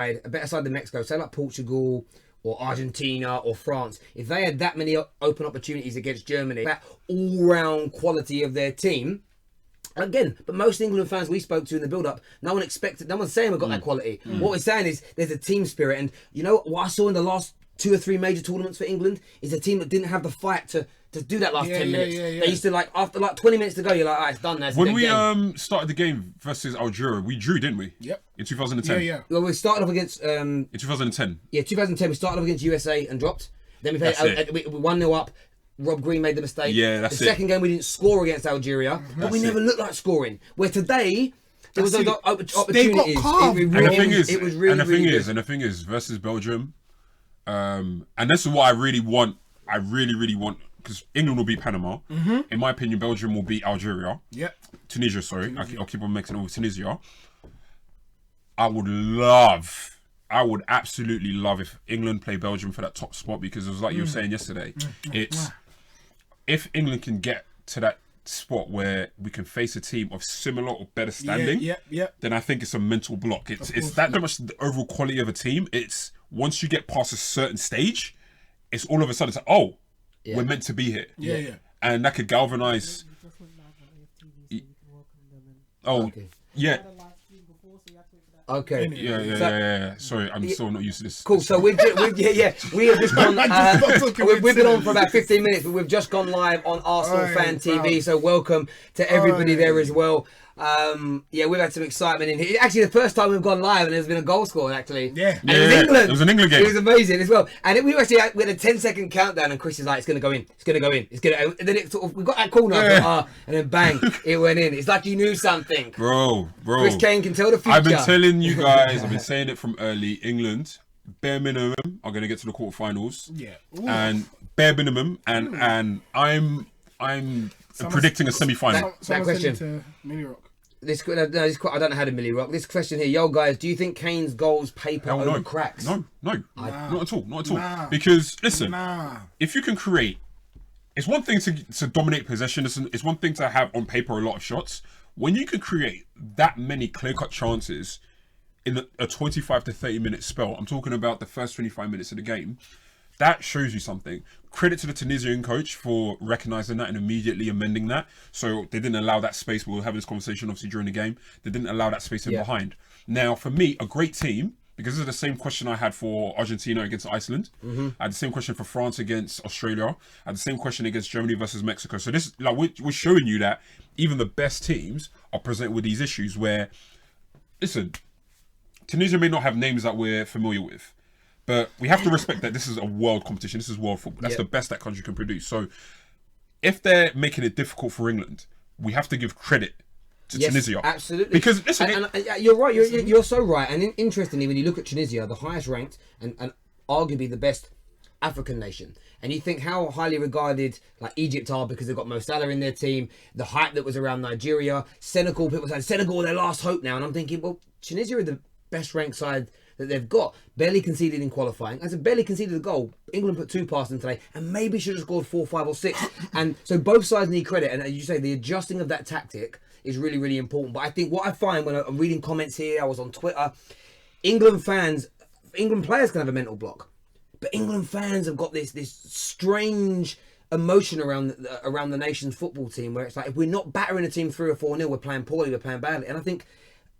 a better side than Mexico, say like Portugal or Argentina or France, if they had that many open opportunities against Germany, that all-round quality of their team, again, but most England fans we spoke to in the build-up, no one's saying we've got that quality. What we're saying is there's a team spirit, and you know what I saw in the last 2 or 3 major tournaments for England is a team that didn't have the fight to do that last 10 minutes. They used to, like, after like 20 minutes to go, you're like, all right, it's done. That's when we started the game versus Algeria, we drew, didn't we? Yep. In 2010. Well, we started off against in 2010. Yeah, 2010 we started off against USA and dropped. Then we played we 1-0 up. Rob Green made the mistake. Yeah, that's the second game we didn't score against Algeria, but we never looked like scoring. Where today there was opportunities. They got calm. And the thing is, versus Belgium, and this is what I really want. I really want, because England will beat Panama. In my opinion, Belgium will beat Algeria. Yep. Tunisia, sorry. I'll keep on mixing over Tunisia. I would absolutely love if England play Belgium for that top spot, because it was like you were saying yesterday. It's if England can get to that spot where we can face a team of similar or better standing, then I think it's a mental block. It's that much the overall quality of a team. It's once you get past a certain stage, it's all of a sudden it's like, we're meant to be here. And that could galvanize. Okay. Yeah. Sorry, I'm still not used to this. Cool. So we have just gone. We've been on for about 15 minutes, but we've just gone live on Arsenal Fan TV. So welcome to everybody there as well. We've had some excitement in here. Actually, the first time we've gone live and there's been a goal scored, actually. And it was England. It was an England game. It was amazing as well. And we had a 10-second countdown, and Chris is like, it's going to go in. It's going to go in. It's going to. And then it sort of, we got that corner, and then bang, it went in. It's like you knew something. Bro. Chris Kane can tell the future. I've been telling you guys, I've been saying it from early. England, bare minimum, are going to get to the quarterfinals. And bare minimum, and I'm predicting a semi-final. That question. I don't know how to Millie Rock. This question here, yo guys, do you think Kane's goals paper over cracks? No, not at all. Because listen, if you can create, it's one thing to dominate possession. It's one thing to have on paper a lot of shots. When you can create that many clear-cut chances in a 25 to 30 minute spell, I'm talking about the first 25 minutes of the game, that shows you something. Credit to the Tunisian coach for recognising that and immediately amending that. So they didn't allow that space. We were having this conversation obviously during the game. They didn't allow that space in behind. Now, for me, a great team, because this is the same question I had for Argentina against Iceland. I had the same question for France against Australia. I had the same question against Germany versus Mexico. So this, like, we're showing you that even the best teams are presented with these issues where, listen, Tunisia may not have names that we're familiar with, but we have to respect that this is a world competition. This is world football. That's the best that country can produce. So if they're making it difficult for England, we have to give credit to Tunisia. Absolutely. Because listen, and you're right. You're so right. And interestingly, when you look at Tunisia, the highest ranked and arguably the best African nation, and you think how highly regarded like Egypt are because they've got Mo Salah in their team, the hype that was around Nigeria, Senegal, people saying Senegal are their last hope now, and I'm thinking, well, Tunisia are the best ranked side that they've got. Barely conceded in qualifying. As a barely conceded a goal. England put 2 past them today and maybe should have scored 4, 5 or 6. And so both sides need credit. And as you say, the adjusting of that tactic is really, really important. But I think what I find when I'm reading comments here, I was on Twitter, England players can have a mental block. But England fans have got this strange emotion around the nation's football team where it's like, if we're not battering a team 3 or 4-0, we're playing poorly, we're playing badly. And I think,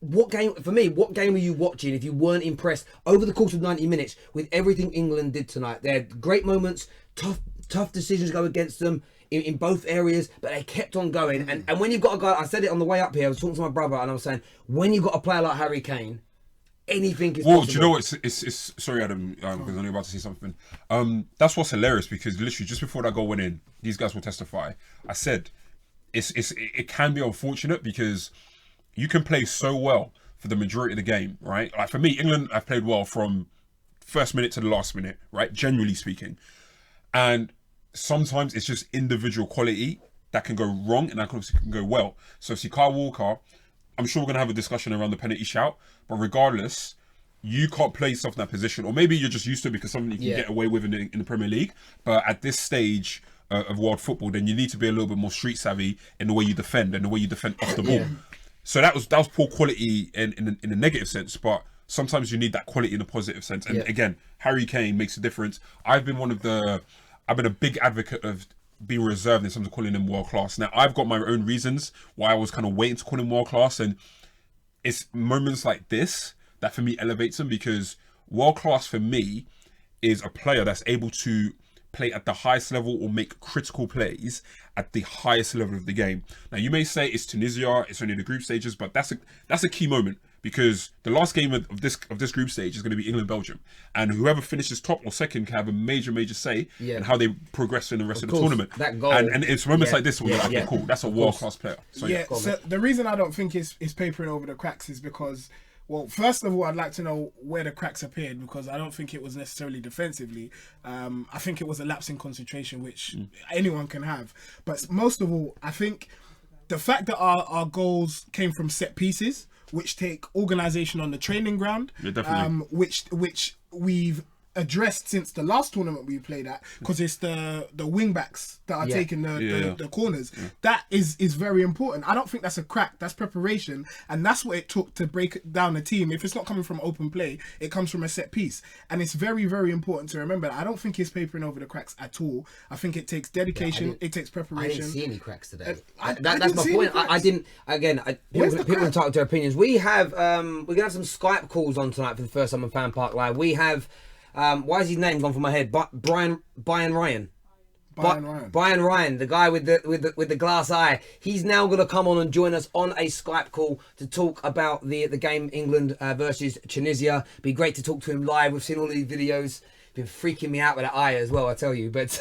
what game were you watching if you weren't impressed over the course of 90 minutes with everything England did tonight? They had great moments, tough decisions go against them in both areas, but they kept on going. And when you've got a guy, I said it on the way up here, I was talking to my brother and I was saying, when you've got a player like Harry Kane, anything is possible. Do you know what? It's sorry, Adam, because I'm only about to say something. That's what's hilarious, because literally just before that goal went in, these guys will testify. I said, it can be unfortunate because you can play so well for the majority of the game, right? Like for me, England have played well from first minute to the last minute, right? Generally speaking. And sometimes it's just individual quality that can go wrong and that can go well. So Kyle Walker, I'm sure we're going to have a discussion around the penalty shout, but regardless, you can't play yourself in that position. Or maybe you're just used to it because something you can get away with in the Premier League. But at this stage of world football, then you need to be a little bit more street savvy in the way you defend and the way you defend off the ball. So that was poor quality in a negative sense, but sometimes you need that quality in a positive sense. And again, Harry Kane makes a difference. I've been a big advocate of being reserved in terms of calling him world class. Now, I've got my own reasons why I was kind of waiting to call him world class, and it's moments like this that for me elevates him, because world class for me is a player that's able to play at the highest level or make critical plays at the highest level of the game. Now, you may say it's Tunisia, it's only the group stages, but that's a key moment, because the last game of this group stage is going to be England-Belgium, and whoever finishes top or second can have a major say in how they progress in the rest of the tournament. That goal, and it's moments like this where you're like, cool, that's a world-class player. So, so the reason I don't think it's papering over the cracks is because, well, first of all, I'd like to know where the cracks appeared, because I don't think it was necessarily defensively. I think it was a lapse in concentration, which anyone can have. But most of all, I think the fact that our goals came from set pieces, which take organisation on the training ground, which we've addressed since the last tournament we played at, because it's the wing backs that are taking the corners. That is very important. I don't think that's a crack, that's preparation, and that's what it took to break down the team. If it's not coming from open play, it comes from a set piece, and it's very, very important to remember that. I don't think it's papering over the cracks at all. I think it takes dedication, it takes preparation. I didn't see any cracks today. That's my point. I didn't. Again, people entitled to their opinions. We have we're gonna have some Skype calls on tonight for the first time on FanPark Live. We have why is his name gone from my head? Brian Ryan, the guy with the glass eye. He's now going to come on and join us on a Skype call to talk about the game England versus Tunisia. Be great to talk to him live. We've seen all these videos. Been freaking me out with that eye as well, I tell you. But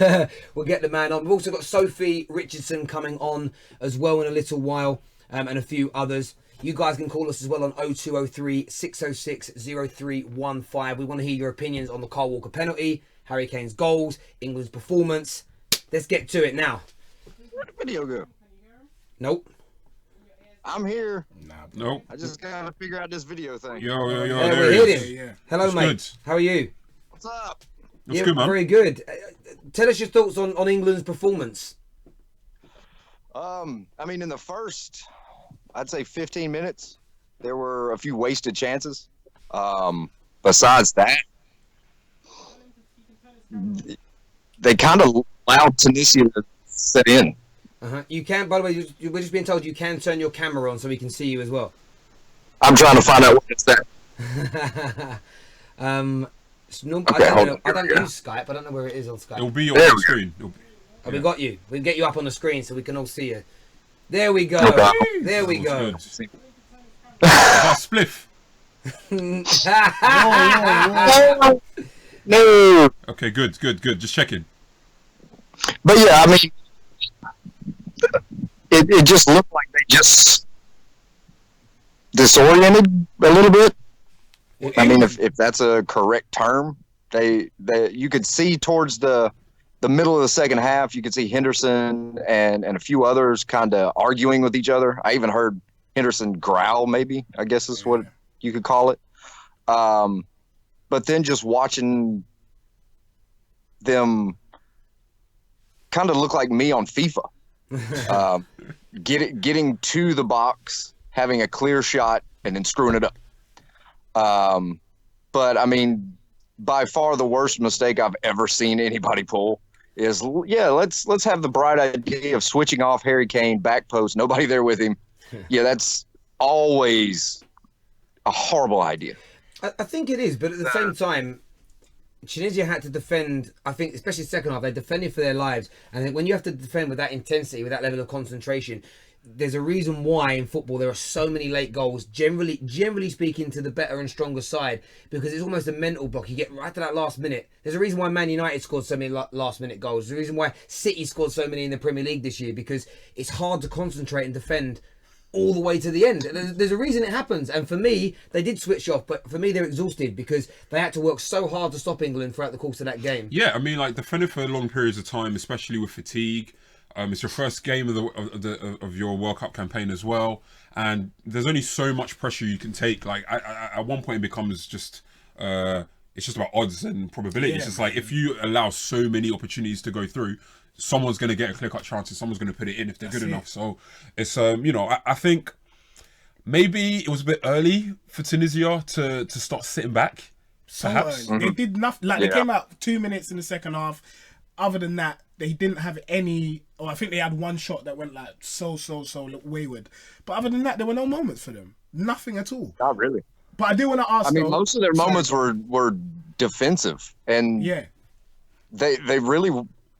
we'll get the man on. We've also got Sophie Richardson coming on as well in a little while, and a few others. You guys can call us as well on 0203 606 0315. We want to hear your opinions on the Kyle Walker penalty, Harry Kane's goals, England's performance. Let's get to it now. Where'd the video go? Nope. I'm here. Nope. I just gotta figure out this video thing. Yo. We're hitting. Hello, That's mate. good. How are you? What's up? That's good, man. Very good. Tell us your thoughts on England's performance. I mean, in the first, I'd say 15 minutes, there were a few wasted chances. Besides that, they kind of allowed Tunisia to set in. You can, by the way, we're just being told you can turn your camera on so we can see you as well. I'm trying to find out what it's that. I don't use Skype. I don't know where it is on Skype. It'll be on the screen. Oh, we got you. We'll get you up on the screen so we can all see you. There we go. There we go. That's spliff. No. Okay, good. Just checking. But yeah, I mean, it just looked like they just disoriented a little bit. I mean, if that's a correct term, they you could see towards the middle of the second half, you could see Henderson and a few others kind of arguing with each other. I even heard Henderson growl, maybe, I guess is what you could call it. But then just watching them kind of look like me on FIFA, getting to the box, having a clear shot, and then screwing it up. But I mean, by far the worst mistake I've ever seen anybody pull is, let's have the bright idea of switching off Harry Kane, back post, nobody there with him. Yeah, that's always a horrible idea. I think it is, but at the same time, Tunisia had to defend, I think, especially second half, they defended for their lives. And then when you have to defend with that intensity, with that level of concentration, there's a reason why in football there are so many late goals, generally speaking, to the better and stronger side, because it's almost a mental block. You get right to that last minute. There's a reason why Man United scored so many last minute goals. There's a reason why City scored so many in the Premier League this year, because it's hard to concentrate and defend all the way to the end. There's a reason it happens, and for me, they did switch off, but for me, they're exhausted because they had to work so hard to stop England throughout the course of that game. Yeah, I mean, like, defending for long periods of time, especially with fatigue. It's your first game of your World Cup campaign as well, and there's only so much pressure you can take. Like, at one point, it becomes just it's just about odds and probabilities. Yeah. It's like if you allow so many opportunities to go through, someone's going to get a clear-cut chance and someone's going to put it in if they're good enough. So it's I think maybe it was a bit early for Tunisia to start sitting back. So Perhaps. early. They did nothing. Like, they came out 2 minutes in the second half. Other than that, they didn't have any. Or I think they had one shot that went like so wayward. But other than that, there were no moments for them. Nothing at all. Not really. But I do want to ask. I mean, though, most of their moments were defensive, and Yeah. they really.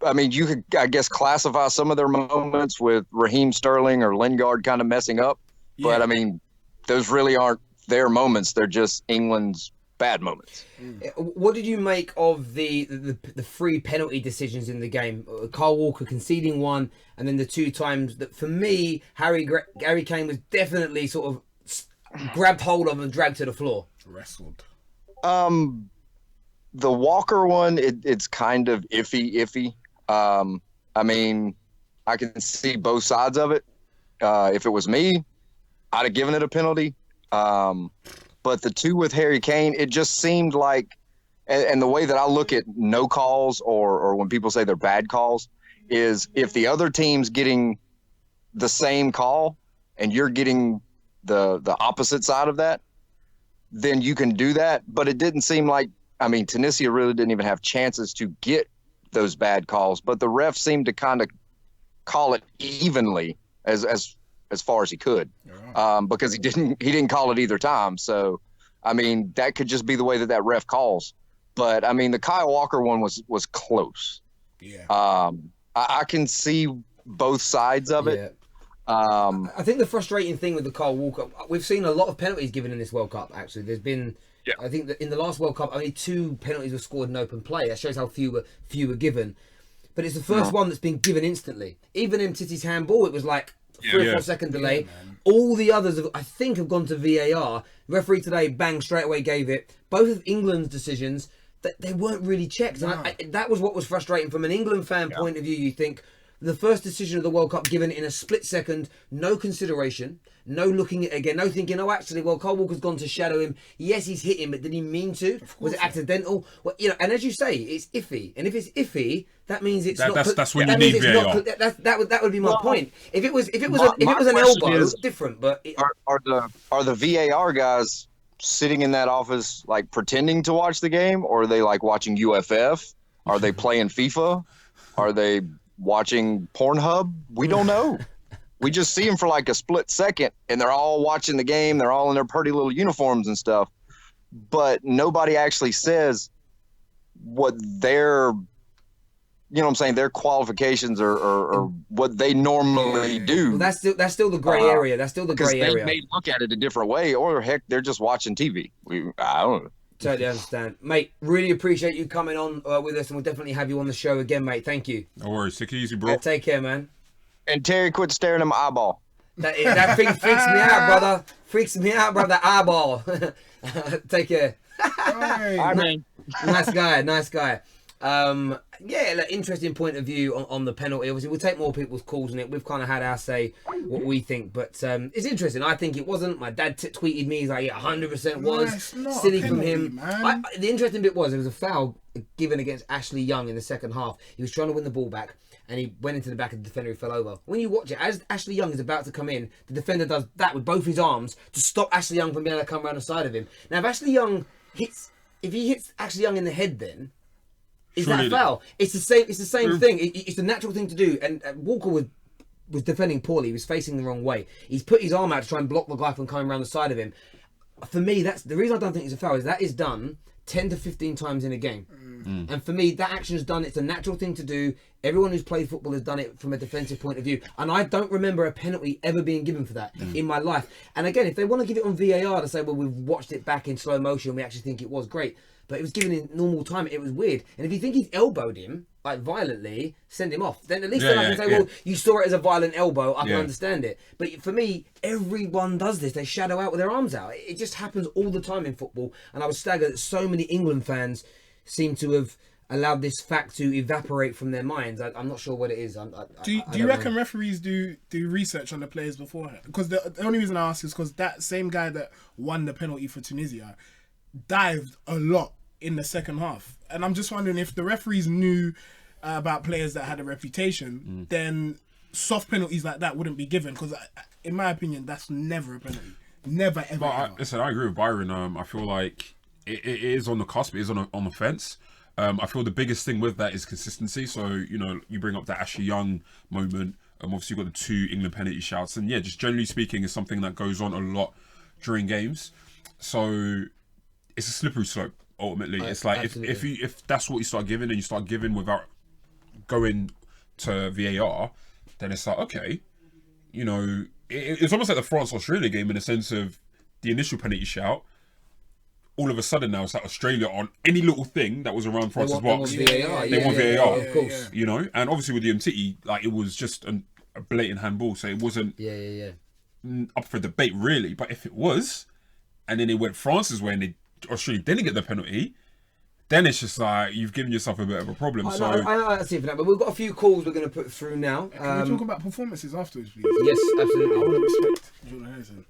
I mean, you could, I guess, classify some of their moments with Raheem Sterling or Lingard kind of messing up. But Yeah. I mean, those really aren't their moments. They're just England's bad moments. What did you make of the three penalty decisions in the game? Kyle Walker conceding one, and then the 2 times that, for me, Harry Kane was definitely sort of grabbed hold of and dragged to the floor. Wrestled. The Walker one, it's kind of iffy. I mean, I can see both sides of it. If it was me, I'd have given it a penalty. But the 2 with Harry Kane, it just seemed like, and the way that I look at no calls or when people say they're bad calls, is if the other team's getting the same call and you're getting the opposite side of that, then you can do that. But it didn't seem like, I mean, Tunisia really didn't even have chances to get those bad calls, but the ref seemed to kind of call it evenly as far as he could, because he didn't call it either time. So, I mean, that could just be the way that ref calls. But I mean, the Kyle Walker one was close. Yeah. I can see both sides of it. I think the frustrating thing with the Kyle Walker, we've seen a lot of penalties given in this World Cup. Actually, there's been. Yeah. I think that in the last World Cup, only 2 penalties were scored in open play. That shows how few were given. But it's the first one that's been given instantly. Even in Titi's handball, it was like 3 or 4 second delay. All the others, I think, have gone to VAR. The referee today, bang, straight away gave it. Both of England's decisions, they weren't really checked. No. And that was what was frustrating. From an England fan point of view, you think the first decision of the World Cup given in a split second, no consideration, no looking at it again, no thinking, oh, actually, well, Kyle Walker's gone to shadow him. Yes, he's hit him, but did he mean to? Was it accidental? Well, and as you say, it's iffy. And if it's iffy, that means it's not. That's when you need VAR. That would be my point. If it was an question elbow, is, different. But are the VAR guys sitting in that office like pretending to watch the game, or are they like watching UFF? Are they playing FIFA? Are they watching Pornhub? We don't know. We just see them for like a split second, and they're all watching the game. They're all in their pretty little uniforms and stuff, but nobody actually says what their, you know what I'm saying, their qualifications or what they normally do. Well, that's still the grey area. That's still the grey area. They may look at it a different way, or heck, they're just watching TV. I don't know. Totally understand. Mate, really appreciate you coming on with us, and we'll definitely have you on the show again, mate. Thank you. No worries. Take it easy, bro. Take care, man. And Terry, quit staring at my eyeball. That thing freaks me out, brother. Freaks me out, brother. Eyeball. Take care. Hey. Man. Nice guy. Yeah, like, interesting point of view on the penalty. Obviously, we'll take more people's calls on it. We've kind of had our say what we think, but it's interesting. I think it wasn't. My dad tweeted me. He's like, yeah, 100% was. it's not Silly a from penalty, him. man. The interesting bit was, there was a foul given against Ashley Young in the second half. He was trying to win the ball back, and he went into the back of the defender who fell over. When you watch it, as Ashley Young is about to come in, the defender does that with both his arms to stop Ashley Young from being able to come around the side of him. Now, if he hits Ashley Young in the head, then is that a foul? It's the same. It's the same thing. It's the natural thing to do. And Walker was defending poorly. He was facing the wrong way. He's put his arm out to try and block the guy from coming around the side of him. For me, that's the reason I don't think it's a foul. Is that is done 10 to 15 times in a game. And for me, that action is done. It's a natural thing to do. Everyone who's played football has done it from a defensive point of view. And I don't remember a penalty ever being given for that in my life. And again, if they want to give it on VAR to say, well, we've watched it back in slow motion, we actually think it was great. But it was given in normal time. It was weird. And if you think he's elbowed him, like violently, send him off. Then at least I can say, well, you saw it as a violent elbow. I can understand it. But for me, everyone does this. They shadow out with their arms out. It just happens all the time in football. And I was staggered that so many England fans seem to have allowed this fact to evaporate from their minds. I'm not sure what it is. Do you reckon referees do research on the players beforehand? Because the only reason I ask is because that same guy that won the penalty for Tunisia dived a lot in the second half, and I'm just wondering if the referees knew about players that had a reputation, then soft penalties like that wouldn't be given. Because in my opinion, that's never a penalty. Never, ever, ever. Listen, I agree with Byron. I feel like it is on the cusp. It is on the fence. I feel the biggest thing with that is consistency. So, you bring up that Ashley Young moment. Obviously, you've got the 2 England penalty shouts. And yeah, just generally speaking, is something that goes on a lot during games. So it's a slippery slope, ultimately. It's like if that's what you start giving, and you start giving without going to VAR, then it's like, okay, it's almost like the France-Australia game in the sense of the initial penalty shout. All of a sudden now it's like Australia on any little thing that was around France's box. They want VAR, of course. And obviously with the MT, like it was just a blatant handball, so it wasn't up for debate really. But if it was, and then it went France's way and Australia didn't get the penalty, then it's just like you've given yourself a bit of a problem. I know that's it for that, but we've got a few calls we're going to put through now. Can we talk about performances afterwards, please? Yes, absolutely. I want to respect Jordan Henderson.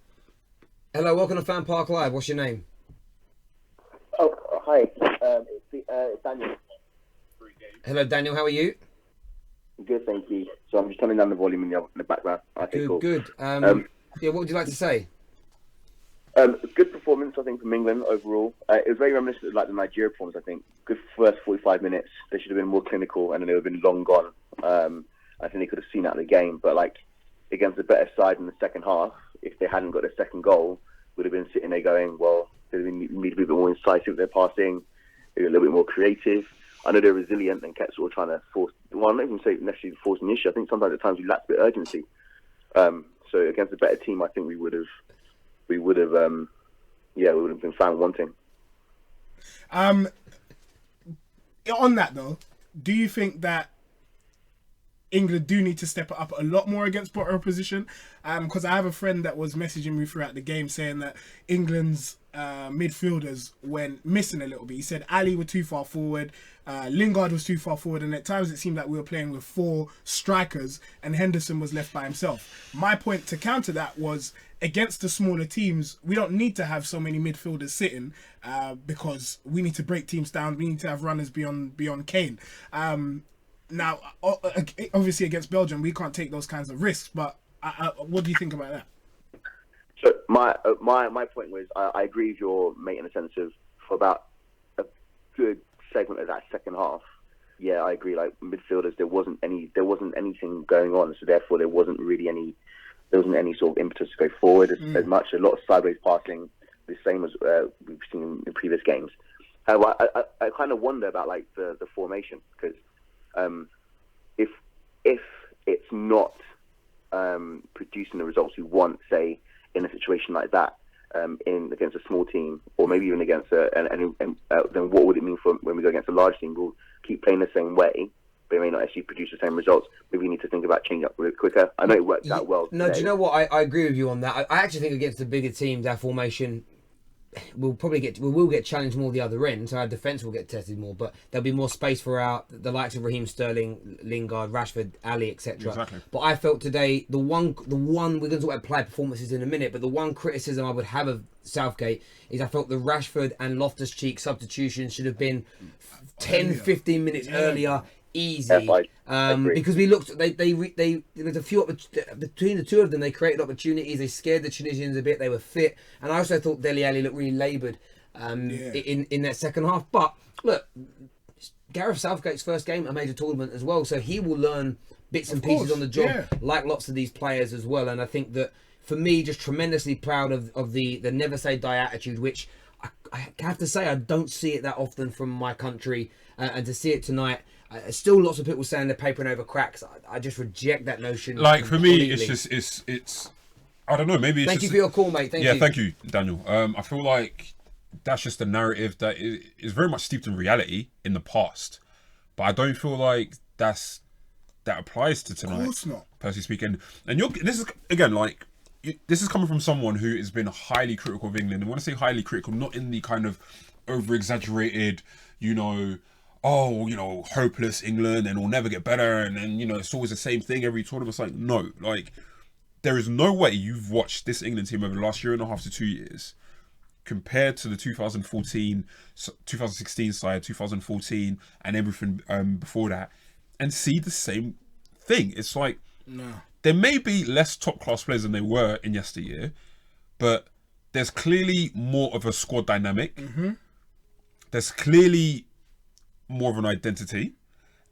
Hello, welcome to FanPark Live. What's your name? Oh, hi. It's Daniel. Hello, Daniel. How are you? Good, thank you. So I'm just turning down the volume in the background. Okay, cool. Good. What would you like to say? Good performance, I think, from England overall. It was very reminiscent of like the Nigeria performance, I think. Good first 45 minutes. They should have been more clinical and then they would have been long gone. I think they could have seen out the game. But like against a better side in the second half, if they hadn't got a second goal, would have been sitting there going, well, they need to be a bit more incisive with their passing, maybe a little bit more creative. I know they're resilient and kept sort of trying to force, well, I'm not even saying necessarily forcing the issue. I think sometimes at times we lacked a bit of urgency. So against a better team, I think we would have been found wanting. On that though, do you think that England do need to step it up a lot more against better opposition? Because I have a friend that was messaging me throughout the game saying that England's midfielders went missing a little bit. He said Ali were too far forward, Lingard was too far forward, and at times it seemed like we were playing with 4 strikers and Henderson was left by himself. My point to counter that was, against the smaller teams, we don't need to have so many midfielders sitting because we need to break teams down. We need to have runners beyond Kane. Now, obviously against Belgium, we can't take those kinds of risks. But what do you think about that? So my point was, I agree with your mate in the sense of for about a good segment of that second half. Yeah, I agree. Like midfielders, there wasn't anything going on, so therefore there wasn't any sort of impetus to go forward as much. A lot of sideways passing, the same as we've seen in previous games. However, I kind of wonder about like the formation because if it's not producing the results we want, say in a situation like that, against a small team or maybe even against then what would it mean for when we go against a large team? We'll keep playing the same way, but it may not actually produce the same results. Maybe we need to think about changing up a bit quicker. I know it worked out well. No, do you know what? I agree with you on that. I actually think against the bigger teams, our formation we'll get challenged more the other end, so our defence will get tested more, but there'll be more space for the likes of Raheem Sterling, Lingard, Rashford, Ali, etc. Exactly. But I felt today the one we're going to talk about player performances in a minute, but the one criticism I would have of Southgate is I felt the Rashford and Loftus-Cheek substitutions should have been 10-15 minutes earlier. Easy, because we looked. They there was a few between the two of them. They created opportunities. They scared the Tunisians a bit. They were fit, and I also thought Dele Alli looked really laboured in that second half. But look, Gareth Southgate's first game, a major tournament as well, so he will learn bits and pieces on the job, like lots of these players as well. And I think that for me, just tremendously proud of the never say die attitude, which I have to say I don't see it that often from my country, and to see it tonight. Still, lots of people saying they're papering over cracks. I just reject that notion. Like for me, it's. I don't know. Maybe. Thank you for your call, mate. Thank you. Yeah, thank you, Daniel. I feel like that's just a narrative that is very much steeped in reality in the past, but I don't feel like that applies to tonight. Of course not. Personally speaking, and this is again like. This is coming from someone who has been highly critical of England. And when I say highly critical, not in the kind of over-exaggerated, hopeless England and we'll never get better. And then, it's always the same thing every tournament. It's like, no, there is no way you've watched this England team over the last year and a half to 2 years compared to the 2016 side, 2014 and everything before that and see the same thing. It's like, no. There may be less top-class players than they were in yesteryear, but there's clearly more of a squad dynamic. There's clearly more of an identity.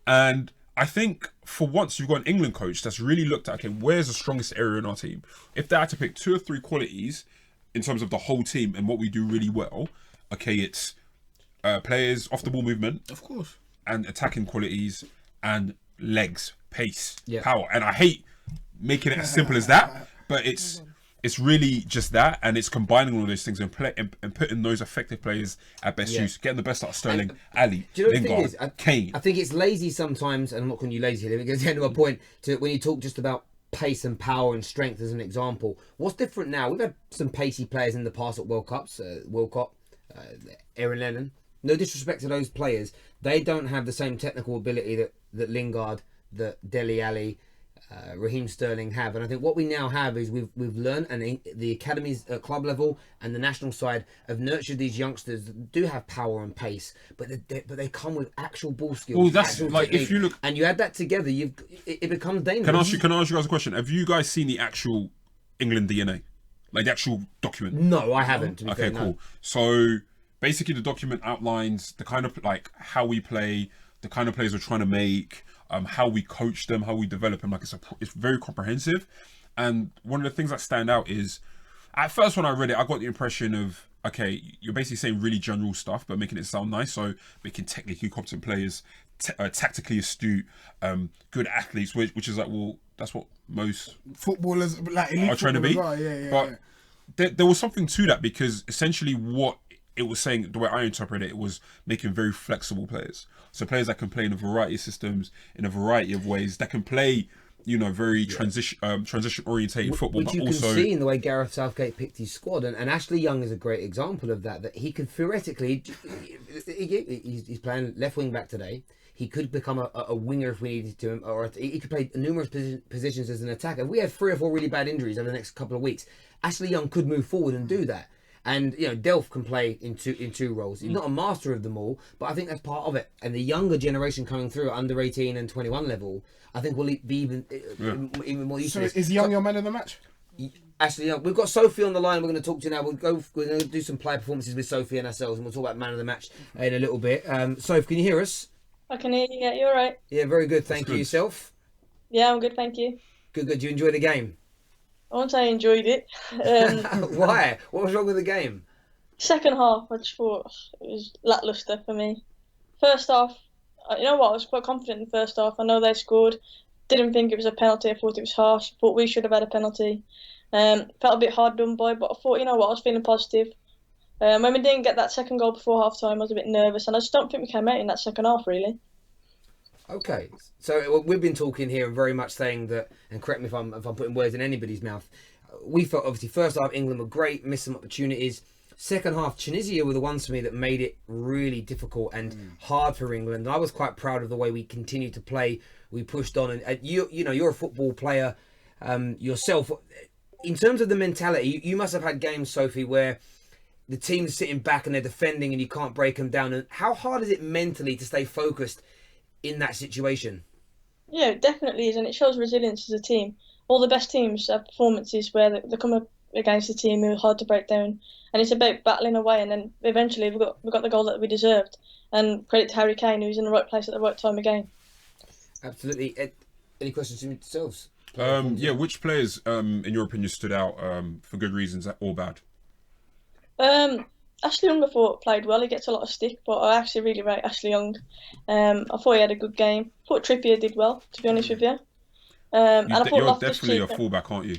And I think for once you've got an England coach that's really looked at, okay, where's the strongest area in our team? If they had to pick 2 or 3 qualities in terms of the whole team and what we do really well, okay, it's players off the ball movement, Of course. and attacking qualities, and legs, pace, Yeah. power. And I hate making it as simple as that, but it's really just that, and it's combining all those things and putting those effective players at best Yeah. use, getting the best out of Sterling, Ali, Do you know what the thing Lingard, is? Kane. I think it's lazy sometimes, and I'm not calling you lazy here, because at the end of my point, to when you talk just about pace and power and strength as an example. What's different now? We've had some pacey players in the past at World Cups, World Cup, Aaron Lennon. No disrespect to those players, they don't have the same technical ability that Lingard, that Dele Alli, Raheem Sterling have. And I think what we now have is we've learned, and the academies at club level and the national side have nurtured these youngsters that do have power and pace, but they come with actual ball skills. Well, that's actual like, if technique. you look, And you add that together, it becomes dangerous. can I ask you guys a question? Have you guys seen the actual England DNA, like the actual document? No, I haven't. To be Okay, fair, no. cool. So basically, the document outlines the kind of like how we play, the kind of players we're trying to make, how we coach them, how we develop them. Like it's very comprehensive. And one of the things that stand out is, at first when I read it, I got the impression of, okay, you're basically saying really general stuff, but making it sound nice. So making technically competent players, tactically astute, good athletes, which is like, well, that's what most Footballers, like elite are trying to be. footballers are, yeah. But there was something to that, because essentially what it was saying, the way I interpret it, was making very flexible players. So players that can play in a variety of systems, in a variety of ways, that can play, very transition orientated football, Which but you also can see in the way Gareth Southgate picked his squad, and Ashley Young is a great example of that. That he could theoretically, he's playing left wing back today. He could become a winger if we needed to, or he could play numerous positions as an attacker. If we have 3 or 4 really bad injuries over the next couple of weeks, Ashley Young could move forward and do that. And Delph can play in two roles. He's not a master of them all, but I think that's part of it. And the younger generation coming through at under 18 and 21 level, I think will be even more used So to this. is Young your man of the match? Ashley Young. We've got Sophie on the line. We're going to talk to you now. We're going to do some player performances with Sophie and ourselves, and we'll talk about man of the match in a little bit. Sophie, can you hear us? I can hear you. Yeah, you're right. Yeah, very good. Thank you. good. Yourself? Yeah, I'm good, thank you. Good. You enjoyed the game? I won't say I enjoyed it. Why? What was wrong with the game? Second half, I just thought it was lacklustre for me. First half, you know what? I was quite confident in the first half. I know they scored. Didn't think it was a penalty. I thought it was harsh. Thought we should have had a penalty. Felt a bit hard done by, but I thought, you know what? I was feeling positive. When we didn't get that second goal before half time, I was a bit nervous, and I just don't think we came out in that second half, really. Okay, so we've been talking here and very much saying that, and correct me if I'm putting words in anybody's mouth. We felt obviously first half England were great, missed some opportunities. Second half, Tunisia were the ones for me that made it really difficult and hard for England. And I was quite proud of the way we continued to play. We pushed on, and you're a football player yourself. In terms of the mentality, you must have had games, Sophie, where the team's sitting back and they're defending and you can't break them down. And how hard is it mentally to stay focused in that situation? Yeah, it definitely is, and it shows resilience as a team. All the best teams have performances where they come up against a team who are hard to break down, and it's about battling away, and then eventually we got the goal that we deserved. And credit to Harry Kane, who's in the right place at the right time again. Absolutely. Any questions to yourselves? Which players, in your opinion, stood out for good reasons or bad? Ashley Young, I thought, played well. He gets a lot of stick, but I actually really rate Ashley Young. I thought he had a good game. I thought Trippier did well, to be honest with you. And I thought You're Loftus-Cheek, definitely a fullback, aren't you?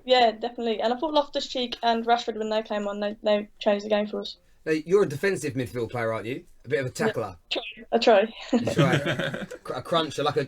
Yeah, definitely. And I thought Loftus-Cheek and Rashford, when they came on, they changed the game for us. Now, you're a defensive midfield player, aren't you? A bit of a tackler. I try. That's right. A cruncher, like a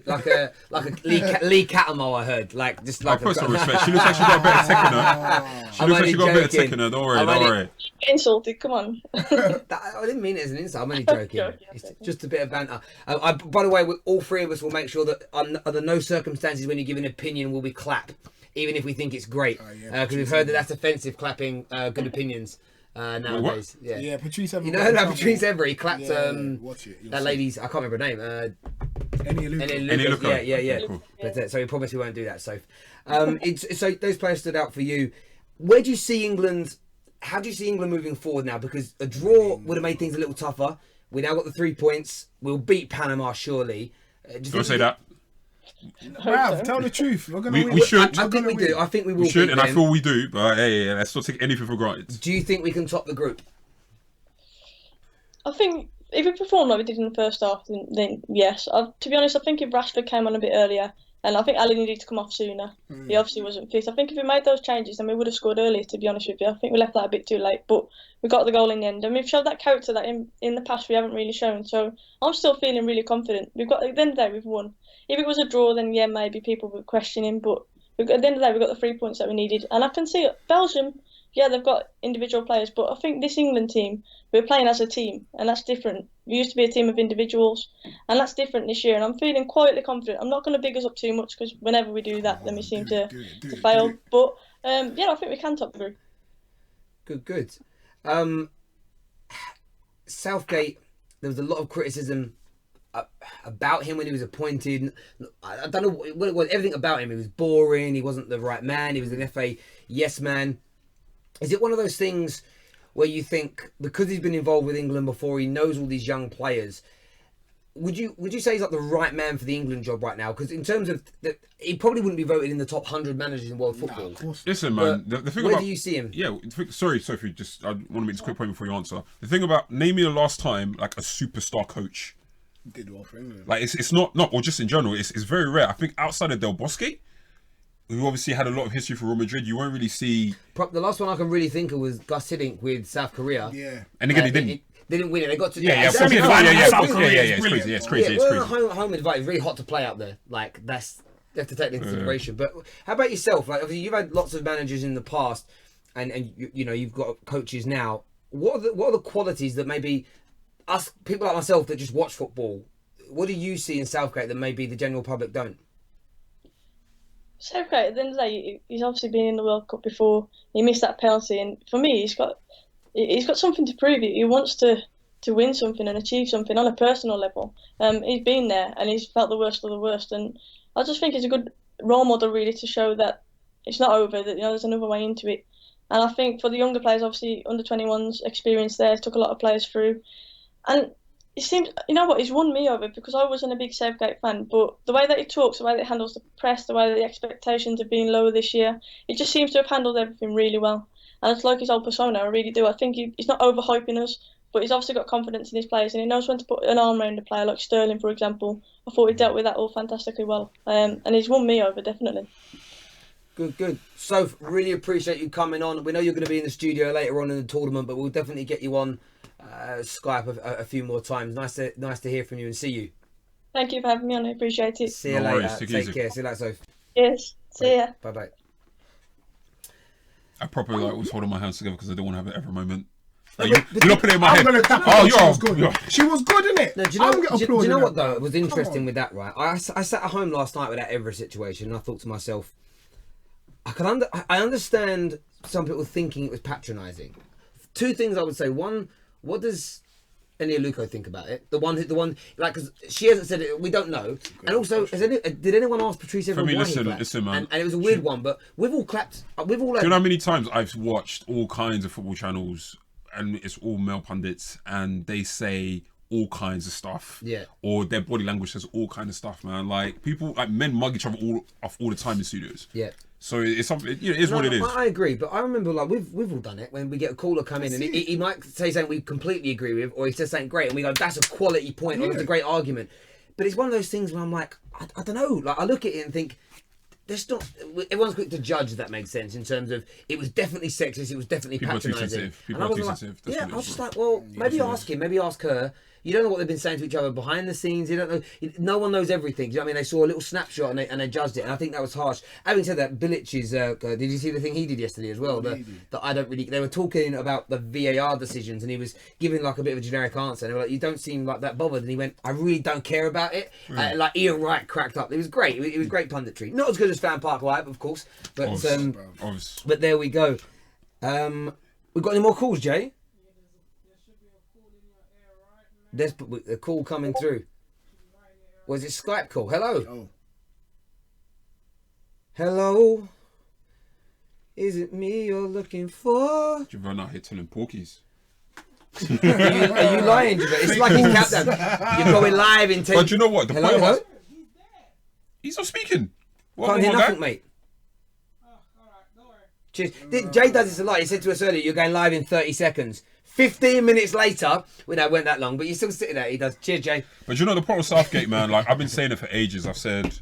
Lee Cattermole, I heard. Like just like. I put some respect. She looks like she got a better tech than her. She looks like she got a better tech than her. Don't worry. Insulted, come on. I didn't mean it as an insult. I'm only joking. It's just a bit of banter. By the way, all 3 of us will make sure that under no circumstances when you give an opinion will we clap, even if we think it's great, because we've heard that's offensive, clapping good opinions. Nowadays, yeah, Patrice Evra. You know about Patrice Evra? He clapped watch it. that lady's. I can't remember her name. Eni Luca. Yeah. Cool. But, so we promise we won't do that. So, so those players stood out for you. Where do you see England how do you see England moving forward now? Because a draw would have made things a little tougher. We now got the 3 points. We'll beat Panama surely. Don't say that. Bruv, tell the truth. We're gonna We win. should. I think we do. I think we will. We should, beat and I them. feel we do. But hey, let's not take anything for granted. Do you think we can top the group? I think if we perform like we did in the first half, then yes. To be honest, I think if Rashford came on a bit earlier, and I think Ali needed to come off sooner. He obviously wasn't fit. I think if we made those changes, then we would have scored earlier, to be honest with you. I think we left that a bit too late, but we got the goal in the end. And we've showed that character that in the past we haven't really shown. So I'm still feeling really confident. At the end of the day, we've won. If it was a draw, then yeah, maybe people would question him. But at the end of the day, we got the 3 points that we needed. And I can see Belgium, yeah, they've got individual players, but I think this England team, we're playing as a team, and that's different. We used to be a team of individuals, and that's different this year. And I'm feeling quietly confident. I'm not going to big us up too much because whenever we do that, then we seem to fail. But yeah, I think we can top the group. Good. Southgate, there was a lot of criticism about him when he was appointed. I don't know what everything about him. He was boring. He wasn't the right man. He was an FA yes man. Is it one of those things where you think because he's been involved with England before, he knows all these young players? Would you say he's like the right man for the England job right now? Because in terms of he probably wouldn't be voted in the top 100 managers in world football. Listen, man. The thing where about, do you see him? Yeah, sorry, Sophie. I want to make this quick point before you answer. The thing about name me the last time like a superstar coach Did well for England. like it's not or just in general. It's very rare. I think outside of Del Bosque, who obviously had a lot of history for Real Madrid, you won't really see. The last one I can really think of was Gus Hiddink with South Korea. Yeah. And again, he didn't. They didn't win it. They got to It's crazy. It's crazy. Home advice is really hot to play out there. Like you have to take into consideration. But how about yourself? Like obviously you've had lots of managers in the past, and you know you've got coaches now. What are the qualities that maybe us people like myself that just watch football? What do you see in Southgate that maybe the general public don't? Southgate, at the end of the day, he's obviously been in the World Cup before. He missed that penalty, and for me, he's got something to prove. He wants to win something and achieve something on a personal level. He's been there and he's felt the worst of the worst, and I just think he's a good role model really to show that it's not over. That there's another way into it. And I think for the younger players, obviously under 21's experience there took a lot of players through, and it seems, you know what, he's won me over because I wasn't a big Southgate fan, but the way that he talks, the way that he handles the press, the way that the expectations have been lower this year, it just seems to have handled everything really well. And it's like his old persona, I really do. I think he's not overhyping us, but he's obviously got confidence in his players and he knows when to put an arm around a player, like Sterling, for example. I thought he dealt with that all fantastically well. And he's won me over, definitely. Good. So, really appreciate you coming on. We know you're going to be in the studio later on in the tournament, but we'll definitely get you on Skype a few more times. Nice to hear from you and see you. Thank you for having me on. I appreciate it. See you later. Take care. See you later, Soph. Yes. See ya. Bye. I probably was holding my hands together because I don't want to have it every moment. But- You're not putting it in my I'm head. gonna clap. Oh, She was good. you're. She was good, innit? No, do you know what though? It was interesting with that, right? I sat at home last night with that Everest situation, and I thought to myself, I understand some people thinking it was patronising. Two things I would say. One, what does Enia Luco think about it? The one, like, because she hasn't said it. We don't know. And also, did anyone ask Patrice Evra why he clapped? Listen, man. And it was a weird one, but we've all clapped. We've all. Do you know how many times I've watched all kinds of football channels, and it's all male pundits, and they say all kinds of stuff. Yeah. Or their body language says all kinds of stuff, man. Like people, like men mug each other all the time in studios. Yeah. So it's something. It is what it is. I agree, but I remember like we've all done it when we get a caller come in and he might say something we completely agree with, or he says something great, and we go, "That's a quality point," or "It's a great argument." But it's one of those things where I'm like, I don't know. Like I look at it and think, there's not. Everyone's quick to judge. If that makes sense in terms of it was definitely sexist, it was definitely patronising. People are too sensitive. Yeah, I was just like, well, maybe ask him, maybe ask her. You don't know what they've been saying to each other behind the scenes. You don't know. No one knows everything. Do you know what I mean? They saw a little snapshot and they judged it, and I think that was harsh. Having said that, Bilic's, did you see the thing he did yesterday as well? That I don't really. They were talking about the VAR decisions, and he was giving like a bit of a generic answer. And they were like, "You don't seem like that bothered." And he went, "I really don't care about it." Like Ian Wright cracked up. It was great. It was great punditry. Not as good as FanPark Live, of course, but but there we go. We've got any more calls, Jay? There's a call coming through. Was it Skype call? Hello. Oh. Hello. Is it me you're looking for? Javon out here telling porkies. Are you lying, Javon? It's like he's countdown. You're going live in 10... But you know what? The Hello, point hello? was, he's not speaking. Can't hear nothing, mate. Cheers. Jay does this a lot. He said to us earlier, you're going live in 30 seconds. 15 minutes later, well, no, it weren't that long, but you're still sitting there. He does. Cheers, Jay. But you know, the problem with Southgate, man, like, I've been saying it for ages. I've said,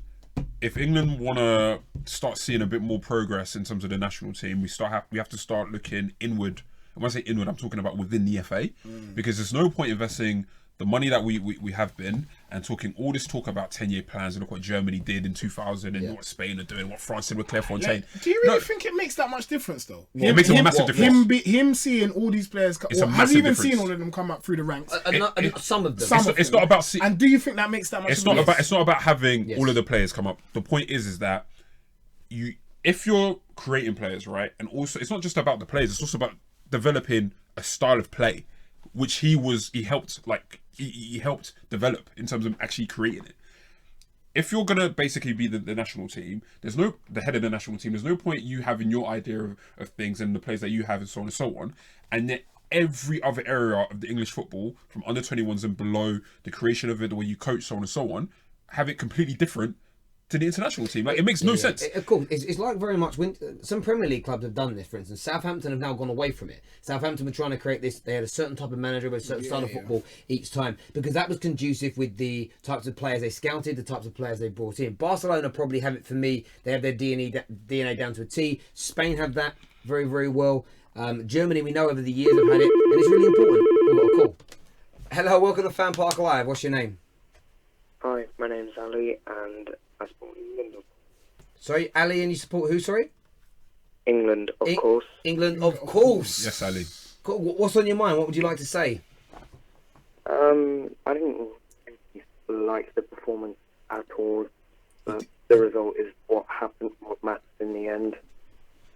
if England want to start seeing a bit more progress in terms of the national team, we have to start looking inward. And when I say inward, I'm talking about within the FA. Because there's no point investing the money that we have been and talking all this talk about 10-year plans and look what Germany did in 2000 and what Spain are doing, what France did with Clairefontaine. Do you really think it makes that much difference, though? It makes a massive difference. Him seeing all these players, It's a has massive he even difference. seen all of them come up through the ranks? Some of them. It's not about... And do you think that makes that much difference? It's not about having all of the players come up. The point is that if you're creating players, right, and also it's not just about the players, it's also about developing a style of play, which he helped develop in terms of actually creating it. If you're gonna basically be the national team, the head of the national team, there's no point you having your idea of things and the players that you have and so on and so on, and then every other area of the English football, from under 21s and below, the creation of it, the way you coach, so on and so on, have it completely different to the international team. Like, it makes no sense. Of course, it's like very much when some Premier League clubs have done this. For instance, Southampton have now gone away from it. Southampton were trying to create this. They had a certain type of manager with a certain style of football each time, because that was conducive with the types of players they scouted, the types of players they brought in. Barcelona probably have it for me. They have their DNA down to a T. Spain have that very, very well. Germany, we know over the years have had it, and it's really important. We've got a call. Hello, welcome to FanPark Live. What's your name? Hi, my name's Ali, and I support England. Sorry, Ali, and you support who, sorry? England, of course. England, of course. Yes, Ali. Cool. What's on your mind? What would you like to say? I didn't like the performance at all, but the result is what happened, what matters in the end.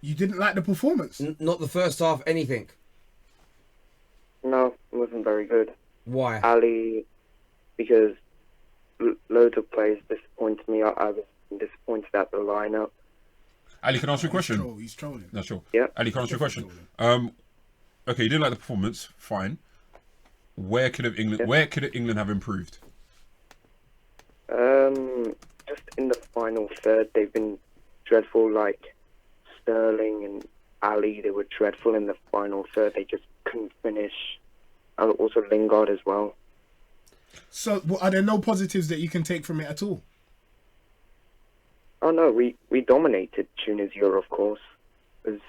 You didn't like the performance? Not the first half, anything? No, it wasn't very good. Why? Ali, because loads of players disappointed me. I was disappointed at the lineup. Ali, can I ask you a question? He's trolling. No, sure. Yeah. Ali, can I ask you a question? Okay, you didn't like the performance, fine. Where could England have improved? Just in the final third, they've been dreadful. Like Sterling and Ali, they were dreadful in the final third. They just couldn't finish. And also Lingard as well. So, are there no positives that you can take from it at all? Oh no, we dominated Tunisia, of course. It was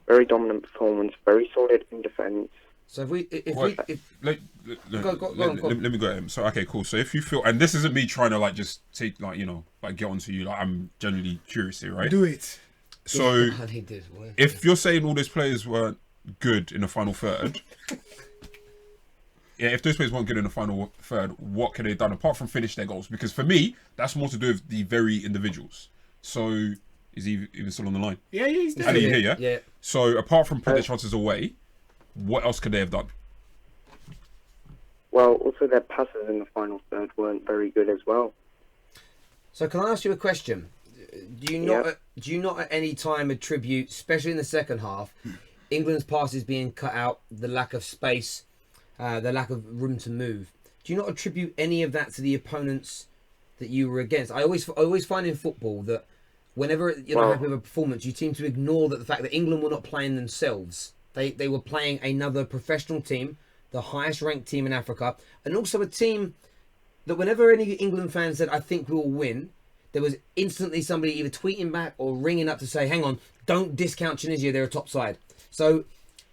very dominant performance, very solid in defence. let So me go at him. So, okay, cool. So if you feel, and this isn't me trying to just take get onto you. I'm genuinely curious here, right? Do it. So if you're saying all those players weren't good in the final third, if those players weren't good in the final third, what could they have done apart from finish their goals? Because for me, that's more to do with the very individuals. So is he even still on the line? Yeah, he's there. Ali, you here, yeah? Yeah. So apart from putting their chances away, what else could they have done? Well, also their passes in the final third weren't very good as well. So can I ask you a question? Do you not at any time attribute, especially in the second half, England's passes being cut out, the lack of space, the lack of room to move? Do you not attribute any of that to the opponents that you were against? I always find in football that whenever you're not happy with a performance, you seem to ignore the fact that England were not playing themselves. They were playing another professional team, the highest ranked team in Africa, and also a team that whenever any England fan said, I think we'll win, there was instantly somebody either tweeting back or ringing up to say, hang on, don't discount Tunisia, they're a top side. So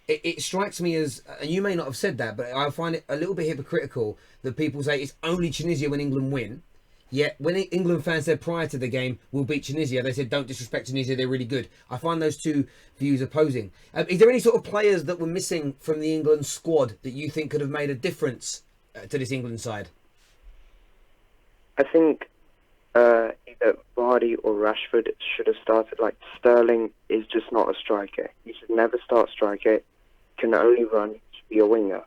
it strikes me as, and you may not have said that, but I find it a little bit hypocritical that people say it's only Tunisia when England win. Yet when England fans said prior to the game, we'll beat Tunisia, they said don't disrespect Tunisia, they're really good. I find those two views opposing. Is there any sort of players that were missing from the England squad that you think could have made a difference to this England side? I think either Vardy or Rashford should have started. Like Sterling is just not a striker. He should never start striker. He can only run. He should be a winger.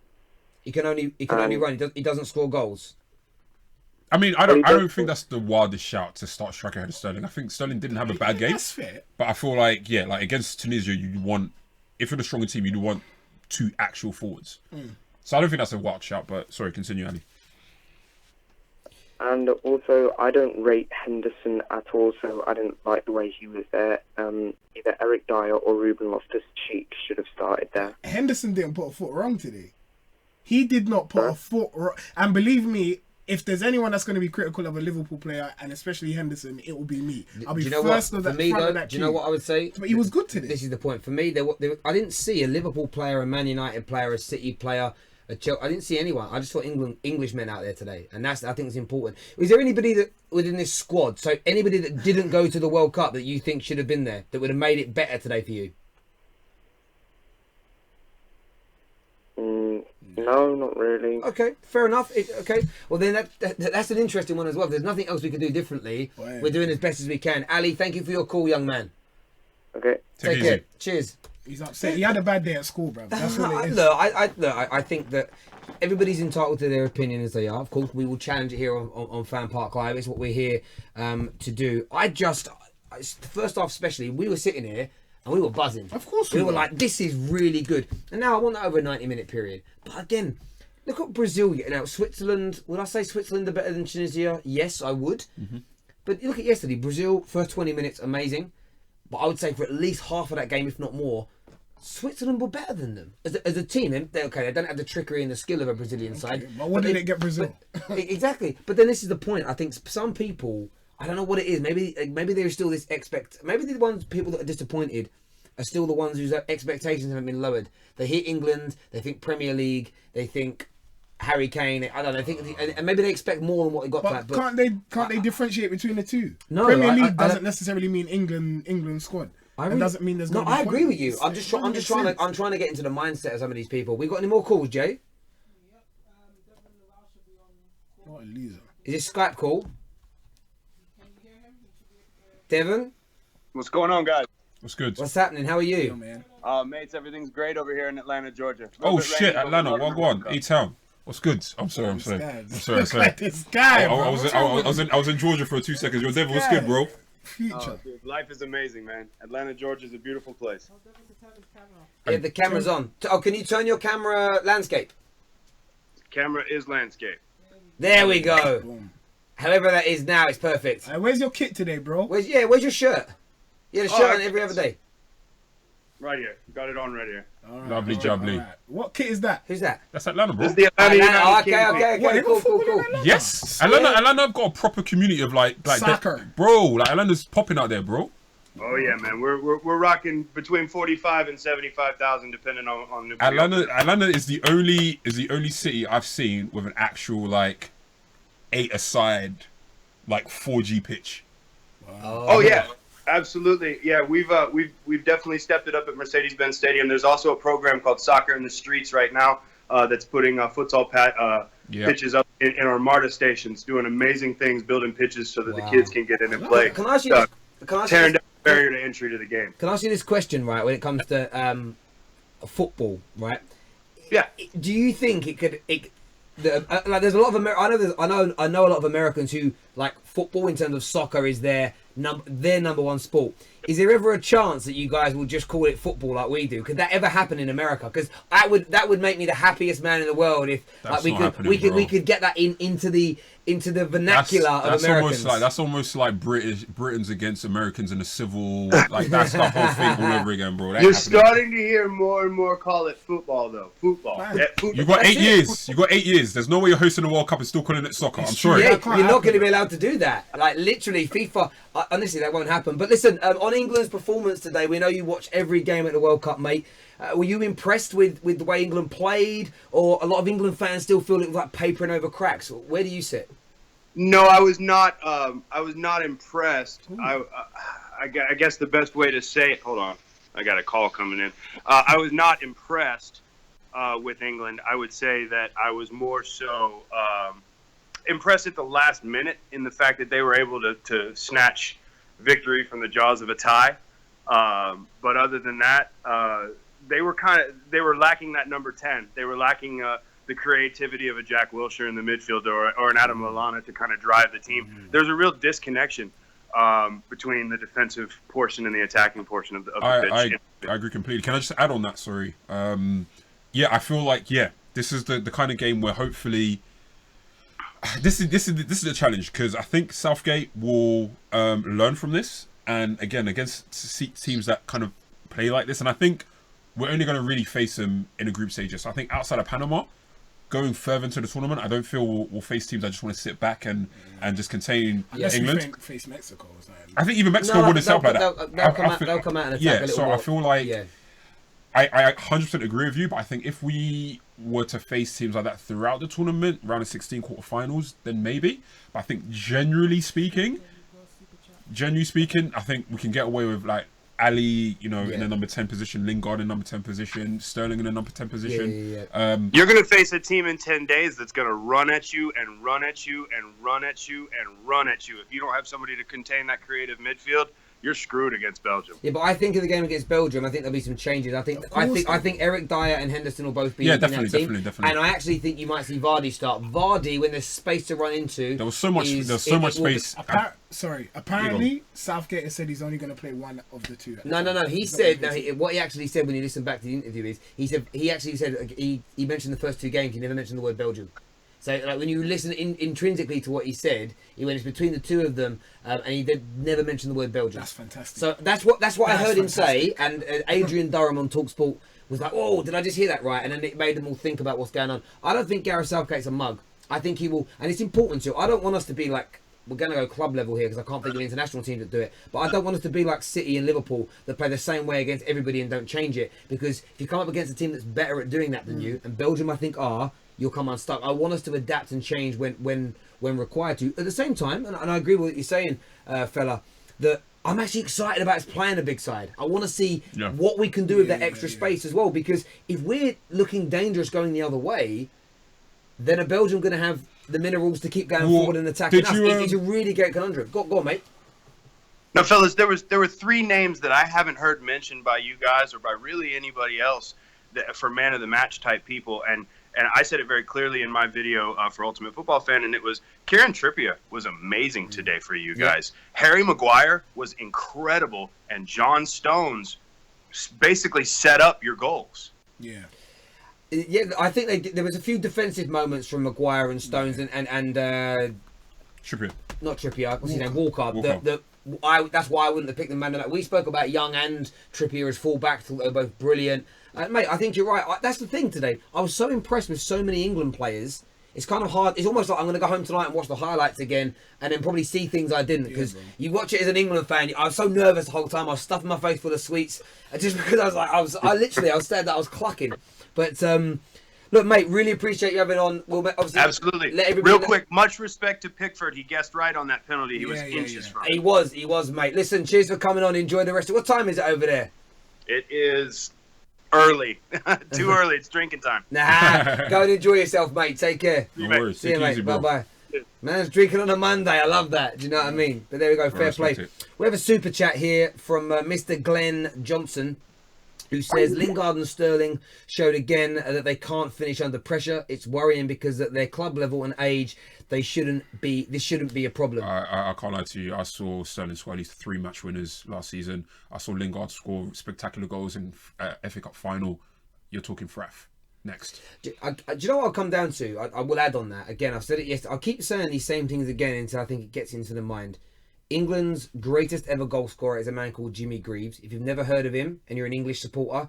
He can only run. He doesn't score goals. I mean, I don't think that's the wildest shout to start striker ahead of Sterling. I think Sterling didn't have a bad game. That's fair. But I feel like, yeah, like against Tunisia, you want, if you're the stronger team, you want 2 actual forwards. So I don't think that's a wild shout, but sorry, continue, Ali. And also, I don't rate Henderson at all, so I didn't like the way he was there. Either Eric Dyer or Ruben Loftus-Cheek should have started there. Henderson didn't put a foot wrong today. He did not put a foot wrong. And believe me, if there's anyone that's going to be critical of a Liverpool player, and especially Henderson, it will be me. I'll be first of that. Do you know what I would say? But he was good today. This is the point. For me, I didn't see a Liverpool player, a Man United player, a City player, I didn't see anyone. I just saw Englishmen out there today, and I think it's important. Is there anybody that within this squad, so anybody that didn't go to the World Cup that you think should have been there, that would have made it better today for you? No, not really. Okay, fair enough. Okay, well then that's an interesting one as well. There's nothing else we can do differently. Wow. We're doing as best as we can. Ali, thank you for your call, young man. Okay. Take care. Cheers. He's upset. He had a bad day at school, bro. That's what it is. Look, I think that everybody's entitled to their opinion as they are. Of course, we will challenge it here on FanPark Live. It's what we're here to do. First off, especially, we were sitting here and we were buzzing. Of course we were like, this is really good. And now I want that over a 90-minute period. But again, look at Brazil. Now, Switzerland, would I say Switzerland are better than Tunisia? Yes, I would. Mm-hmm. But look at yesterday. Brazil, first 20 minutes, amazing. But I would say for at least half of that game, if not more, Switzerland were better than them. As a team, they don't have the trickery and the skill of a Brazilian side. But what did it get Brazil? Exactly. But then this is the point. I think some people, I don't know what it is. Maybe there's still this maybe the people that are disappointed are still the ones whose expectations haven't been lowered. They hear England, they think Premier League, they think Harry Kane. I don't know. And maybe they expect more than what they got. But can't they differentiate between the two? No, Premier League doesn't necessarily mean England squad. It doesn't mean there's no. I agree with you. I'm trying to get into the mindset of some of these people. We got any more calls, Jay? What a loser. Is this Skype call? Devon? What's going on, guys? What's good? What's happening? How are you? Yo, man. Mates, everything's great over here in Atlanta, Georgia. Oh shit, Atlanta, what on? A-Town. What's good? I'm sorry. This guy, bro. I was in Georgia for 2 seconds. Your devil was good, bro. Dude, life is amazing, man. Atlanta, Georgia is a beautiful place. Yeah, the camera's on. Oh, can you turn your camera landscape? Camera is landscape. There we go. Boom. However that is now, it's perfect. Where's your kit today, bro? Where's your shirt? You had a shirt on every other day. Right here. Got it on right here. All right, Lovely jubbly. right. What kit is that? Who's that? That's Atlanta, bro. This is the Atlanta United Okay, What, cool. Yes, Atlanta have got a proper community of like soccer, bro. Like Atlanta's popping out there, bro. Oh yeah, man. We're rocking between 45 and 75,000, depending on the. Atlanta is the only city I've seen with an actual like 8-a-side like 4G pitch. Wow. Oh yeah. Absolutely, yeah. We've definitely stepped it up at Mercedes-Benz Stadium. There's also a program called Soccer in the Streets right now that's putting futsal pitches up in our MARTA stations, doing amazing things, building pitches so that the kids can get in and play. Can I ask you? Tearing down the barrier to entry to the game. Can I ask you this question, right? When it comes to football, right? Yeah. Do you think it could? Like, there's a lot of I know a lot of Americans who like football in terms of soccer is their number one sport. Is there ever a chance that you guys will just call it football like we do? Could that ever happen in America? Because that would make me the happiest man in the world if we could get that into the vernacular of Americans. That's almost like Britons against Americans in a civil like that's the whole thing all over again, bro. You're starting to hear more and more call it football though. Football. Yeah, football. You got 8 years. You got 8 years. There's no way you're hosting the World Cup and still calling it soccer. I'm sorry. Yeah, you're not going to be allowed to do that. Like literally, FIFA. Honestly, that won't happen. But listen, on England's performance today, we know you watch every game at the World Cup, mate. Were you impressed with the way England played, or a lot of England fans still feel it was like papering over cracks? Where do you sit? No, I was not. I was not impressed. I guess the best way to say it. Hold on, I got a call coming in. I was not impressed with England. I would say that I was more so impressed at the last minute in the fact that they were able to snatch victory from the jaws of a tie. But other than that, they were lacking that number 10. They were lacking the creativity of a Jack Wilshere in the midfield or an Adam Lallana to kind of drive the team. There's a real disconnection between the defensive portion and the attacking portion of the pitch. I agree completely. Can I just add on that? Sorry. Yeah, I feel like this is the kind of game where hopefully this is a challenge, because I think Southgate will learn from this, and again against teams that kind of play like this, and I think we're only going to really face them in a group stage. So I think outside of Panama, going further into the tournament, I don't feel we'll face teams that just want to sit back and just contain England. Face Mexico or something. I think even Mexico wouldn't set up like that. They'll come out and attack a little so more. I feel like I 100% agree with you, but I think if we were to face teams like that throughout the tournament, round of 16 quarterfinals, then maybe. But I think generally speaking, I think we can get away with like Ali, in the number 10 position, Lingard in number 10 position, Sterling in the number 10 position. You're going to face a team in 10 days that's going to run at you and run at you and run at you and run at you. If you don't have somebody to contain that creative midfield, you're screwed against Belgium. Yeah, but I think in the game against Belgium, I think there'll be some changes. I think Eric Dyer and Henderson will both be in that team. Definitely. And I actually think you might see Vardy start. Vardy, when there's space to run into, there was so much space. Apparently, Southgate has said he's only going to play one of the two. No. He said what he actually said when you listen back to the interview is he mentioned the first two games. He never mentioned the word Belgium. So, like, when you listen intrinsically to what he said, he went, it's between the two of them, and he never mentioned the word Belgium. That's fantastic. So that's what I heard him say, and Adrian Durham on TalkSport was like, "Oh, did I just hear that right?" And then it made them all think about what's going on. I don't think Gareth Southgate's a mug. I think he will, and it's important to. I don't want us to be like, we're going to go club level here because I can't think of international teams that do it. But I don't want us to be like City and Liverpool that play the same way against everybody and don't change it. Because if you come up against a team that's better at doing that than you, and Belgium I think are, you'll come unstuck. I want us to adapt and change when required to. At the same time, and I agree with what you're saying, fella, that I'm actually excited about us playing a big side. I want to see what we can do with that extra space as well. Because if we're looking dangerous going the other way, then are Belgium going to have the minerals to keep going forward and attacking us? It's a really great conundrum. Go on, mate. Now, fellas, there were three names that I haven't heard mentioned by you guys or by really anybody else for man of the match type people, and I said it very clearly in my video for Ultimate Football Fan, and it was Kieran Trippier was amazing today for you guys. Harry Maguire was incredible, and John Stones basically set up your goals. Yeah. Yeah, I think there was a few defensive moments from Maguire and Stones and Trippier. Not Trippier. What's his name? Walker. That's why I wouldn't have picked the man of that. We spoke about Young and Trippier as fullbacks. Thought they were both brilliant. Mate, I think you're right. That's the thing today. I was so impressed with so many England players. It's kind of hard. It's almost like I'm going to go home tonight and watch the highlights again and then probably see things I didn't. Because you watch it as an England fan. I was so nervous the whole time. I was stuffing my face full of sweets. Just because I was like, I was staring that I was clucking. But look, mate, really appreciate you having on. We'll obviously absolutely. Let everybody real quick, much respect to Pickford. He guessed right on that penalty. He was inches from. He was, mate. Listen, cheers for coming on. Enjoy the rest of. What time is it over there? It is early. Too early. It's drinking time. Nah, go and enjoy yourself, mate. Take care. No worries. See you, mate. Bye. Man's drinking on a Monday. I love that. Do you know what I mean? But there we go. Fair play. We have a super chat here from Mr. Glenn Johnson, who says Lingard and Sterling showed again that they can't finish under pressure. It's worrying because at their club level and age, this shouldn't be a problem. I can't lie to you. I saw Sterling score at least 3 match winners last season. I saw Lingard score spectacular goals in FA Cup final. You're talking Fraff. Next. Do you know what I'll come down to? I will add on that. Again, I've said it yesterday. I'll keep saying these same things again until I think it gets into the mind. England's greatest ever goal scorer is a man called Jimmy Greaves. If you've never heard of him and you're an English supporter,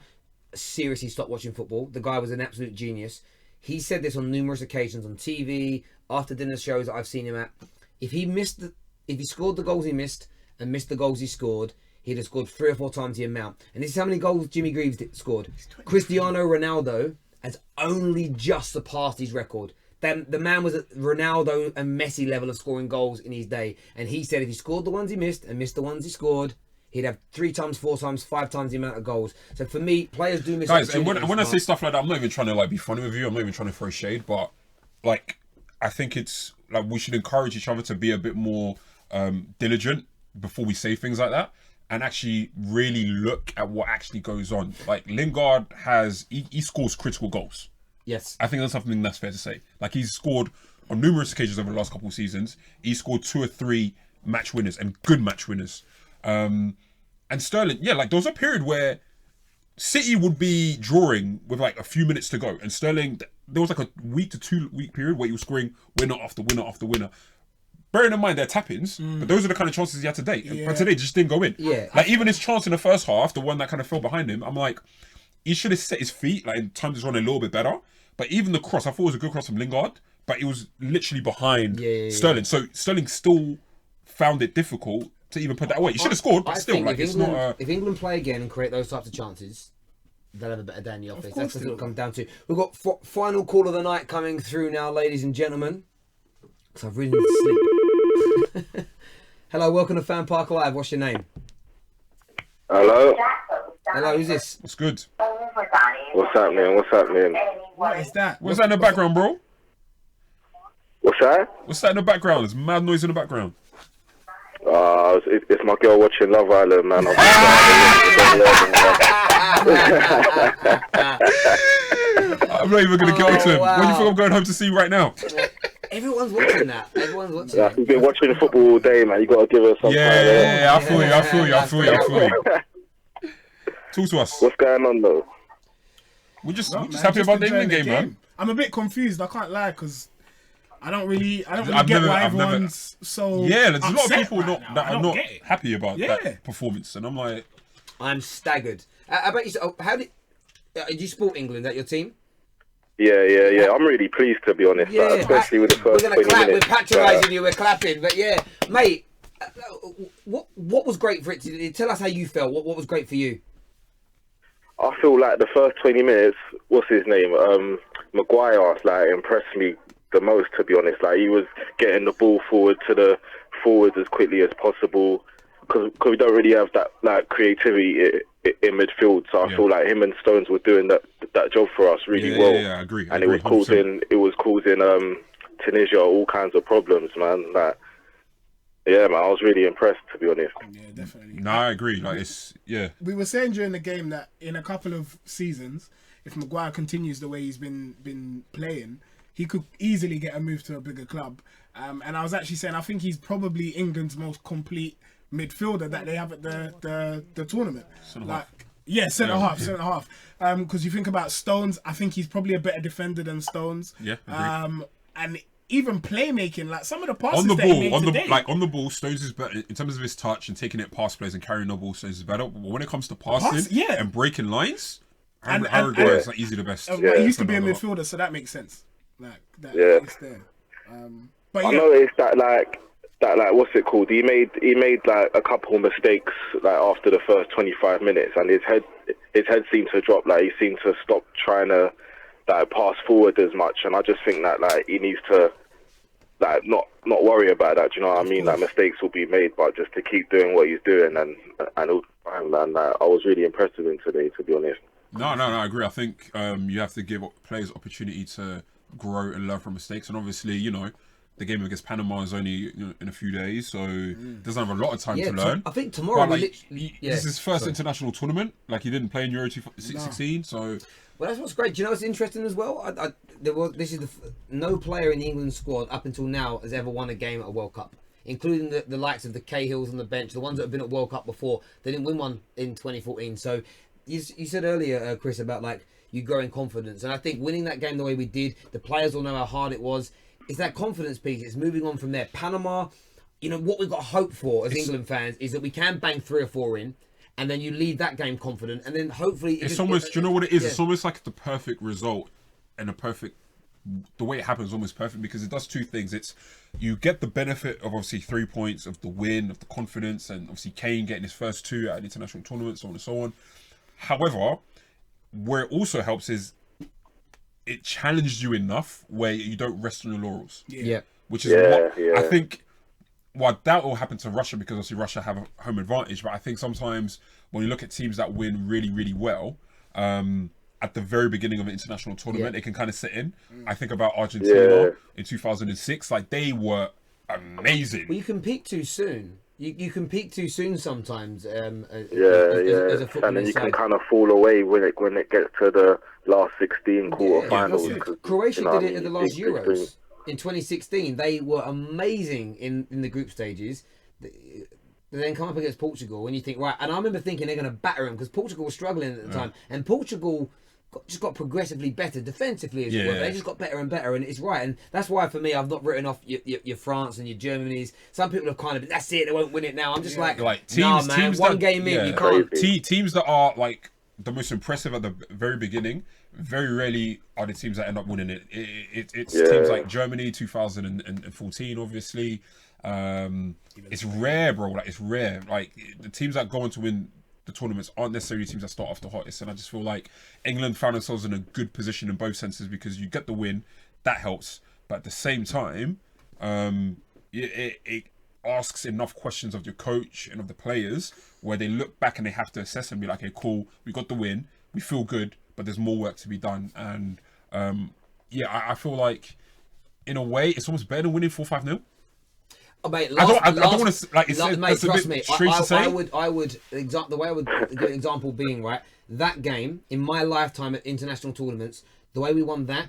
seriously stop watching football. The guy was an absolute genius. He said this on numerous occasions on TV, after dinner shows that I've seen him at. If he scored the goals he missed and missed the goals he scored, he'd have scored 3 or 4 times the amount. And this is how many goals Jimmy Greaves scored. Cristiano Ronaldo has only just surpassed his record. The man was at Ronaldo and Messi level of scoring goals in his day. And he said if he scored the ones he missed and missed the ones he scored, he'd have 3 times, 4 times, 5 times the amount of goals. So for me, players do miss. Guys, and when I say stuff like that, I'm not even trying to be funny with you. I'm not even trying to throw shade, but I think it's we should encourage each other to be a bit more diligent before we say things like that, and actually really look at what actually goes on. Like Lingard he scores critical goals. Yes. I think that's something that's fair to say. Like, he's scored on numerous occasions over the last couple of seasons. He scored 2 or 3 match winners and good match winners. And Sterling, yeah, like there was a period where City would be drawing with like a few minutes to go, and Sterling, there was like a week to 2 week period where he was scoring winner after winner after winner. Bearing in mind they're tap-ins, but those are the kind of chances he had today. Yeah. But today just didn't go in. Yeah. Like even his chance in the first half, the one that kind of fell behind him, I'm like, he should have set his feet, like in time to run a little bit better. But even the cross, I thought it was a good cross from Lingard, but it was literally behind Sterling. So Sterling still found it difficult to even put that away. He should have scored, but still, like it's not. If England play again and create those types of chances, they'll have a better day in the office. That's what it comes down to. We've got final call of the night coming through now, ladies and gentlemen. Because I've really need to sleep. Hello, welcome to FanPark Live. What's your name? Hello. Hello, who's this? What's good? What's happening? What's happening? What is that? What's that in the background, bro? What's that? What's that in the background? There's mad noise in the background. It's my girl watching Love Island, man. I'm not even going to get on to him. What do you think I'm going home to see right now? Everyone's watching that. Everyone's watching Yeah, you've been watching football all day, man. You got to give us some. Yeah, I feel you. Talk to us. What's going on, though? We're just Man, happy just about the enjoying England game, man. I'm a bit confused. I can't lie because I don't really I've get never- why I've never- everyone's so. Yeah, there's a lot of upset people right that now. I are don't not get it. happy about Yeah. that performance, and I'm like, I'm staggered. I bet you. How did you support England? That your team? Yeah. I'm really pleased, to be honest. Yeah, especially with the we're first gonna 20 clap. minutes. We're patronising you. We're clapping, but yeah, mate. What was great for it? Tell us how you felt. What was great for you? I feel like the first 20 minutes, what's his name? Maguire, like, impressed me the most, to be honest. Like, he was getting the ball forward to the forwards as quickly as possible because we don't really have that like creativity in midfield. So I feel like him and Stones were doing that job for us really well. Yeah, I agree. And it was causing Tunisia all kinds of problems, man. Like, yeah, man, I was really impressed, to be honest. Yeah, definitely. No, I agree. Like, We were saying during the game that in a couple of seasons, if Maguire continues the way he's been playing, he could easily get a move to a bigger club. And I was actually saying I think he's probably England's most complete midfielder that they have at the tournament. Centre half. Because you think about Stones, I think he's probably a better defender than Stones. Yeah, agreed. And even playmaking, like some of the passes on the that he ball, made today. on the ball, Stones is better in terms of his touch and taking it past players and carrying the ball. Stones is better. But when it comes to passing and breaking lines, Harry is like easily the best. He used to be a midfielder, so that makes sense. Like that, it's there. But I noticed that what's it called? He made like a couple mistakes like after the first 25 minutes, and his head seemed to drop. Like he seemed to stop trying to like pass forward as much, and I just think that like he needs to like not worry about that. Do you know what I mean? Like mistakes will be made, but just to keep doing what he's doing and all the time, man. Like, I was really impressed with him today, to be honest. No, I agree. I think you have to give players opportunity to grow and learn from mistakes, and obviously, the game against Panama is only in a few days, so doesn't have a lot of time to learn. I think tomorrow. But, this is his first international tournament. Like, he didn't play in Euro 2016, so. Well, that's what's great. Do you know what's interesting as well? No player in the England squad up until now has ever won a game at a World Cup, including the likes of the Cahills on the bench, the ones that have been at World Cup before. They didn't win one in 2014. So you said earlier, Chris, about like you grow in confidence, and I think winning that game the way we did, the players all know how hard it was. It's that confidence piece. It's moving on from there. Panama, what we've got hope for as England fans is that we can bang 3 or 4 in. And then you leave that game confident, and then hopefully it's almost. Do you know what it is? Yeah. It's almost like the perfect result, and the way it happens is almost perfect because it does 2 things. It's you get the benefit of obviously 3 points of the win, of the confidence, and obviously Kane getting his first 2 at an international tournament, so on and so on. However, where it also helps is it challenges you enough where you don't rest on your laurels. Yeah. Which is what I think. Well, that will happen to Russia because obviously Russia have a home advantage. But I think sometimes when you look at teams that win really, really well, at the very beginning of an international tournament, it can kind of sit in. I think about Argentina in 2006. Like, they were amazing. Well, you can peak too soon. You can peak too soon sometimes. As a And then you can side. kind of fall away when it gets to the last 16 quarterfinals. Yeah, Croatia did it at the last Big Euros dream. in 2016. They were amazing in the group stages. They then come up against Portugal, and you think, right, and I remember thinking they're going to batter them because Portugal was struggling at the time, and Portugal just got progressively better defensively as well. They just got better and better, and it's right, and that's why for me I've not written off your France and your Germanys. Some people have kind of, that's it, they won't win it now. I'm just like teams, nah, man, teams one that, game in, you can't. Teams that are like the most impressive at the very beginning very rarely are the teams that end up winning it. It's teams like Germany 2014, obviously. It's rare, bro. Like, it's rare. Like, the teams that go on to win the tournaments aren't necessarily teams that start off the hottest, and I just feel like England found themselves in a good position in both senses because you get the win, that helps, but at the same time, it asks enough questions of your coach and of the players where they look back and they have to assess and be like, okay, cool, we got the win, we feel good, but there's more work to be done. And I feel like in a way it's almost better than winning 4-5-0. Oh, mate, I don't want to like. Mate, trust me. I would the way I would give an example being right. That game in my lifetime at international tournaments, the way we won that,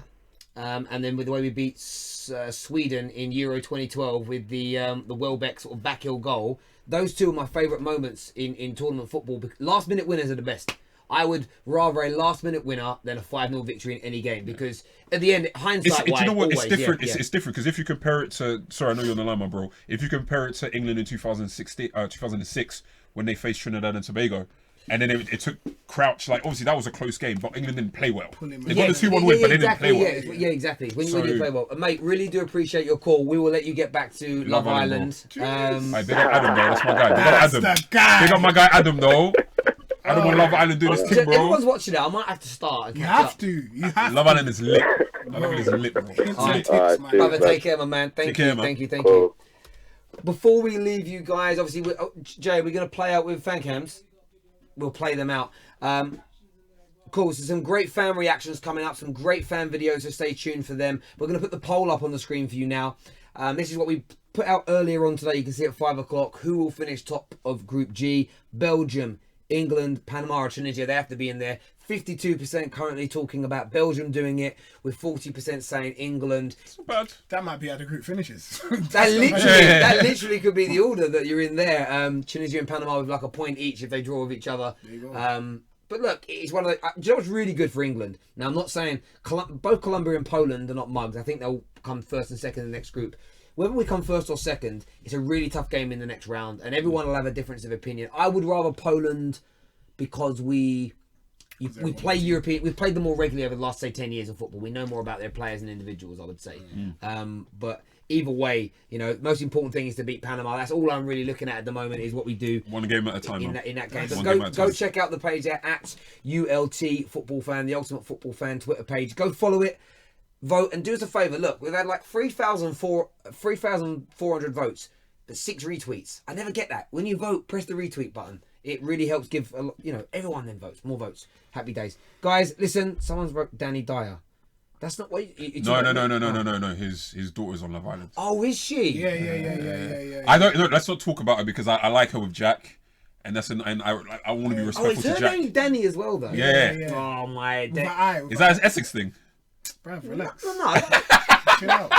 and then with the way we beat Sweden in Euro 2012 with the Welbeck sort of back heel goal. Those two are my favourite moments in tournament football. Last minute winners are the best. I would rather a last minute winner than a 5-0 victory in any game because at the end, hindsight wise, you know what? Always, it's different. Yeah. It's different because if you compare it to, sorry, I know you're on the line, my bro. If you compare it to England in 2006 when they faced Trinidad and Tobago, and then it took Crouch, like obviously that was a close game, but England didn't play well. They got the 2-1 win, but they didn't play well. Yeah, exactly. When you didn't play well, mate, really do appreciate your call. We will let you get back to Love Island. Big up Adam though, that's my guy. Big up Adam. Big up my guy Adam though. I don't want Love Island do this thing, bro. Everyone's watching it. I might have to start. And You catch have up. to. You have Love to. Island is lit. Love Island is lit, bro. Brother, take care, my man. Thank you. Before we leave you guys, obviously, Jay, we're going to play out with fan cams. We'll play them out. Cool, so some great fan reactions coming up, some great fan videos, so stay tuned for them. We're going to put the poll up on the screen for you now. This is what we put out earlier on today. You can see at 5 o'clock. Who will finish top of Group G? Belgium, England, Panama or Tunisia. They have to be in there. 52% currently talking about Belgium doing it, with 40% saying England. But that might be how the group finishes. That literally could be the order that you're in there. Tunisia and Panama with like a point each if they draw with each other. There you go. But look, it's one of the. Do you know what's really good for England? Now, I'm not saying both Colombia and Poland are not mugs. I think they'll come first and second in the next group. Whether we come first or second, it's a really tough game in the next round, and everyone will have a difference of opinion. I would rather Poland because we play European. We've played them more regularly over the last, say, 10 years of football. We know more about their players and individuals, I would say. But either way, you know, most important thing is to beat Panama. That's all I'm really looking at the moment is what we do. One game at a time. In that game. But go check out the page there at ULT Football Fan, the Ultimate Football Fan Twitter page. Go follow it. Vote and do us a favour. Look, we've had like 3,400 votes, but 6 retweets. I never get that. When you vote, press the retweet button. It really helps give everyone them votes, more votes. Happy days, guys. Listen, someone's wrote Danny Dyer. That's not what you No. His daughter's on Love Island. Oh, is she? Yeah. I don't. Let's not talk about her because I like her with Jack, and I want to be respectful to Jack. Her name's Danny as well, though. Yeah. Oh my day. Is that an Essex thing? Bruv, relax. No. Chill out.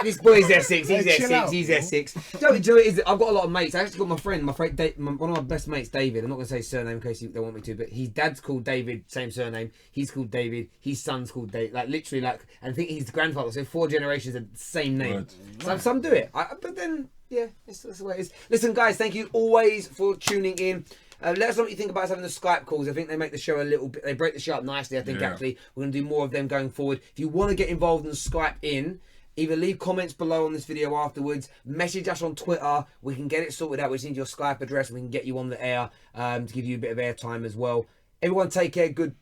This boy's Essex. He's Hey, chill Essex. out, He's bro. Essex. Do you know what it is? I've got a lot of mates. I actually got my friend, one of my best mates, David. I'm not going to say his surname in case they want me to, but his dad's called David, same surname. He's called David. His son's called David. Like literally, and I think he's the grandfather. So 4 generations of the same name. Some do it, but then that's the way it is. Listen, guys, thank you always for tuning in. Let us know what you think about us having the Skype calls. I think they make the show a little bit. They break the show up nicely. I think actually we're going to do more of them going forward. If you want to get involved and Skype in, either leave comments below on this video afterwards, message us on Twitter. We can get it sorted out. We just need your Skype address. We can get you on the air to give you a bit of airtime as well. Everyone, take care. God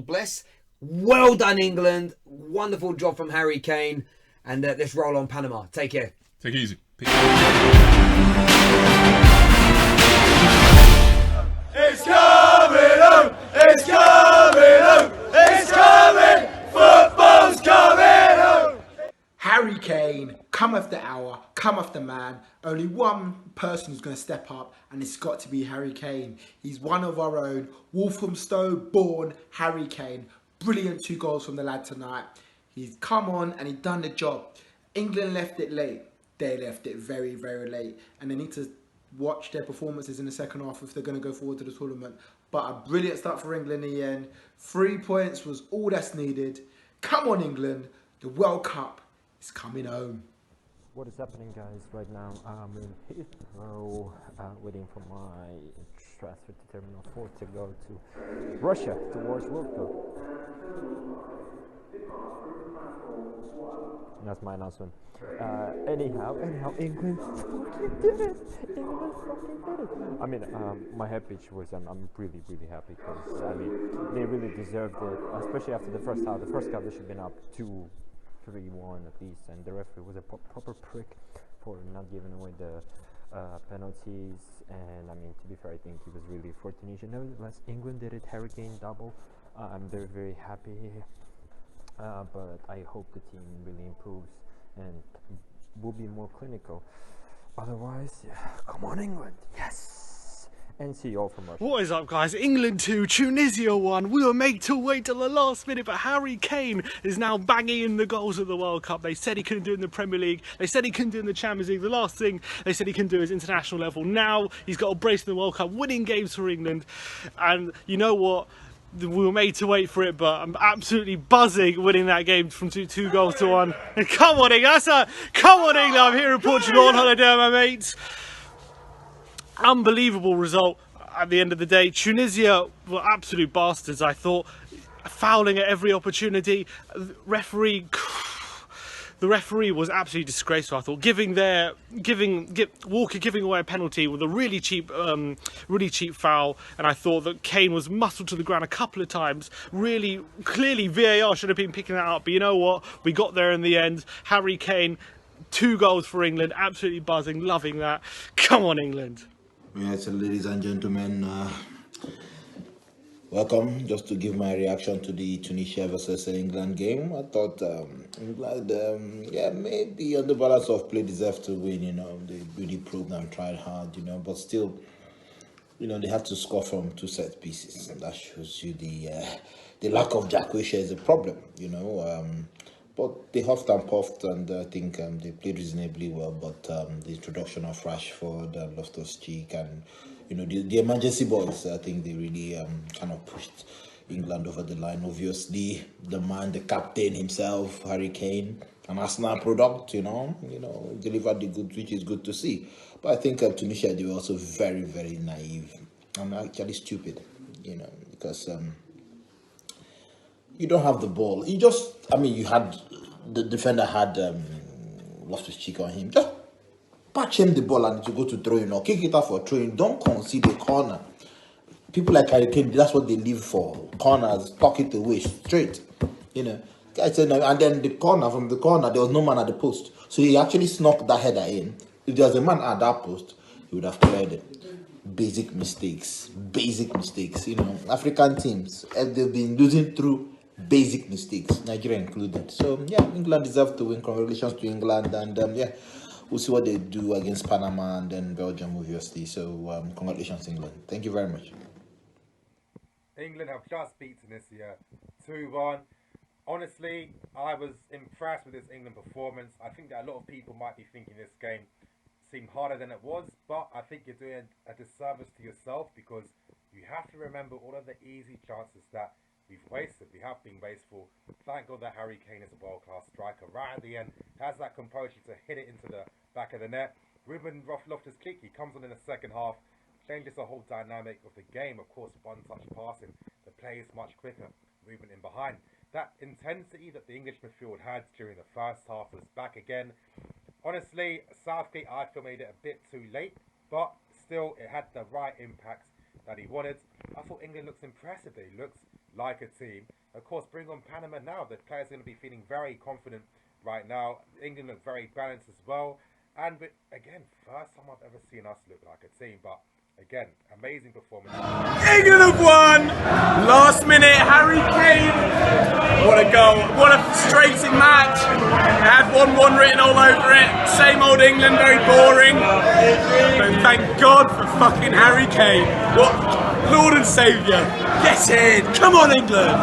bless. Well done, England. Wonderful job from Harry Kane. And let's roll on Panama. Take care. Take it easy. Peace. It's coming home! It's coming home! It's coming! Football's coming home! Harry Kane come off the hour, come off the man. Only one person who's going to step up, and it's got to be Harry Kane. He's one of our own, Walthamstow born Harry Kane. Brilliant 2 goals from the lad tonight. He's come on and he's done the job. England left it late. They left it very, very late. And they need to watch their performances in the second half if they're going to go forward to the tournament. But a brilliant start for England in the end. 3 points was all that's needed. Come on, England. The World Cup is coming home. What is happening, guys? Right now I'm in Heathrow, waiting for my transfer to Terminal 4 to go to Russia towards World Cup. That's my announcement. Anyhow, England fucking did it! England fucking did it! I mean, my head pitch was, I'm really, really happy because, I mean, they really deserved it, especially after the first half. The first half, they should have been up 2-3-1 at least, and the referee was a proper prick for not giving away the penalties. And, I mean, to be fair, I think he was really for Tunisia. Nevertheless, England did it, Harry Kane double. I'm very, very happy. But I hope the team really improves and will be more clinical. Otherwise, yeah, come on England, yes! And see you all from Russia. What is up, guys? England 2, Tunisia 1. We were made to wait till the last minute, but Harry Kane is now banging in the goals at the World Cup. They said he couldn't do it in the Premier League. They said he couldn't do it in the Champions League. The last thing they said he can do is international level. Now he's got a brace in the World Cup, winning games for England. And you know what? We were made to wait for it, but I'm absolutely buzzing winning that game from 2 goals to 1. And come on, England! Come on, England! I'm here in Portugal on holiday with my mates. Unbelievable result at the end of the day. Tunisia were absolute bastards, I thought. Fouling at every opportunity. The referee was absolutely disgraceful, I thought. Walker giving away a penalty with a really cheap foul, and I thought that Kane was muscled to the ground a couple of times. Really, clearly VAR should have been picking that up, but you know what? We got there in the end. Harry Kane, 2 goals for England, absolutely buzzing, loving that. Come on, England. Yeah, so ladies and gentlemen, welcome. Just to give my reaction to the Tunisia versus England game, I thought England, maybe on the balance of play deserved to win. You know, they really programmed, tried hard. You know, but still, you know, they had to score from 2 set pieces, and that shows you the lack of Jack Wilshere is a problem. You know, but they huffed and puffed, and I think they played reasonably well. But the introduction of Rashford and Loftus-Cheek and you know the emergency boys, I think they really kind of pushed England over the line. Obviously, the captain himself, Harry Kane, an Arsenal product, you know, delivered the good, which is good to see. But I think Tunisia, they were also very, very naive and actually stupid, you know, because you don't have the ball. You had the defender had Loftus-Cheek on him. Just patch him the ball and to go to throw-in or kick it out for throwing. Don't concede a corner. People like Harry Kane, that's what they live for. Corners, tuck it away straight. You know. And then from the corner, there was no man at the post. So he actually snuck that header in. If there was a man at that post, he would have cleared it. Basic mistakes. You know, African teams, they've been losing through basic mistakes, Nigeria included. So yeah, England deserved to win. Congratulations to England, and we'll see what they do against Panama and then Belgium, obviously. So congratulations, England. Thank you very much. England have just beat Tunisia 2-1. Honestly, I was impressed with this England performance. I think that a lot of people might be thinking this game seemed harder than it was, but I think you're doing a disservice to yourself because you have to remember all of the easy chances that we've wasted. We have been wasteful. Thank God that Harry Kane is a world-class striker. Right at the end, has that composure to hit it into the back of the net. Ruben Loftus-Cheek, he comes on in the second half, changes the whole dynamic of the game. Of course, one-touch passing. The play is much quicker. Movement in behind. That intensity that the English midfield had during the first half was back again. Honestly, Southgate, I feel, made it a bit too late, but still, it had the right impact that he wanted. I thought England looks impressive. They looks like a team. Of course, bring on Panama now. The players are going to be feeling very confident right now. England look very balanced as well. And but again, first time I've ever seen us look like a team. But Again, amazing performance. England have won! Last minute, Harry Kane. What a goal. What a frustrating match. It had 1-1 written all over it. Same old England, very boring. But thank God for fucking Harry Kane. What? Lord and Saviour. Get in. Come on, England.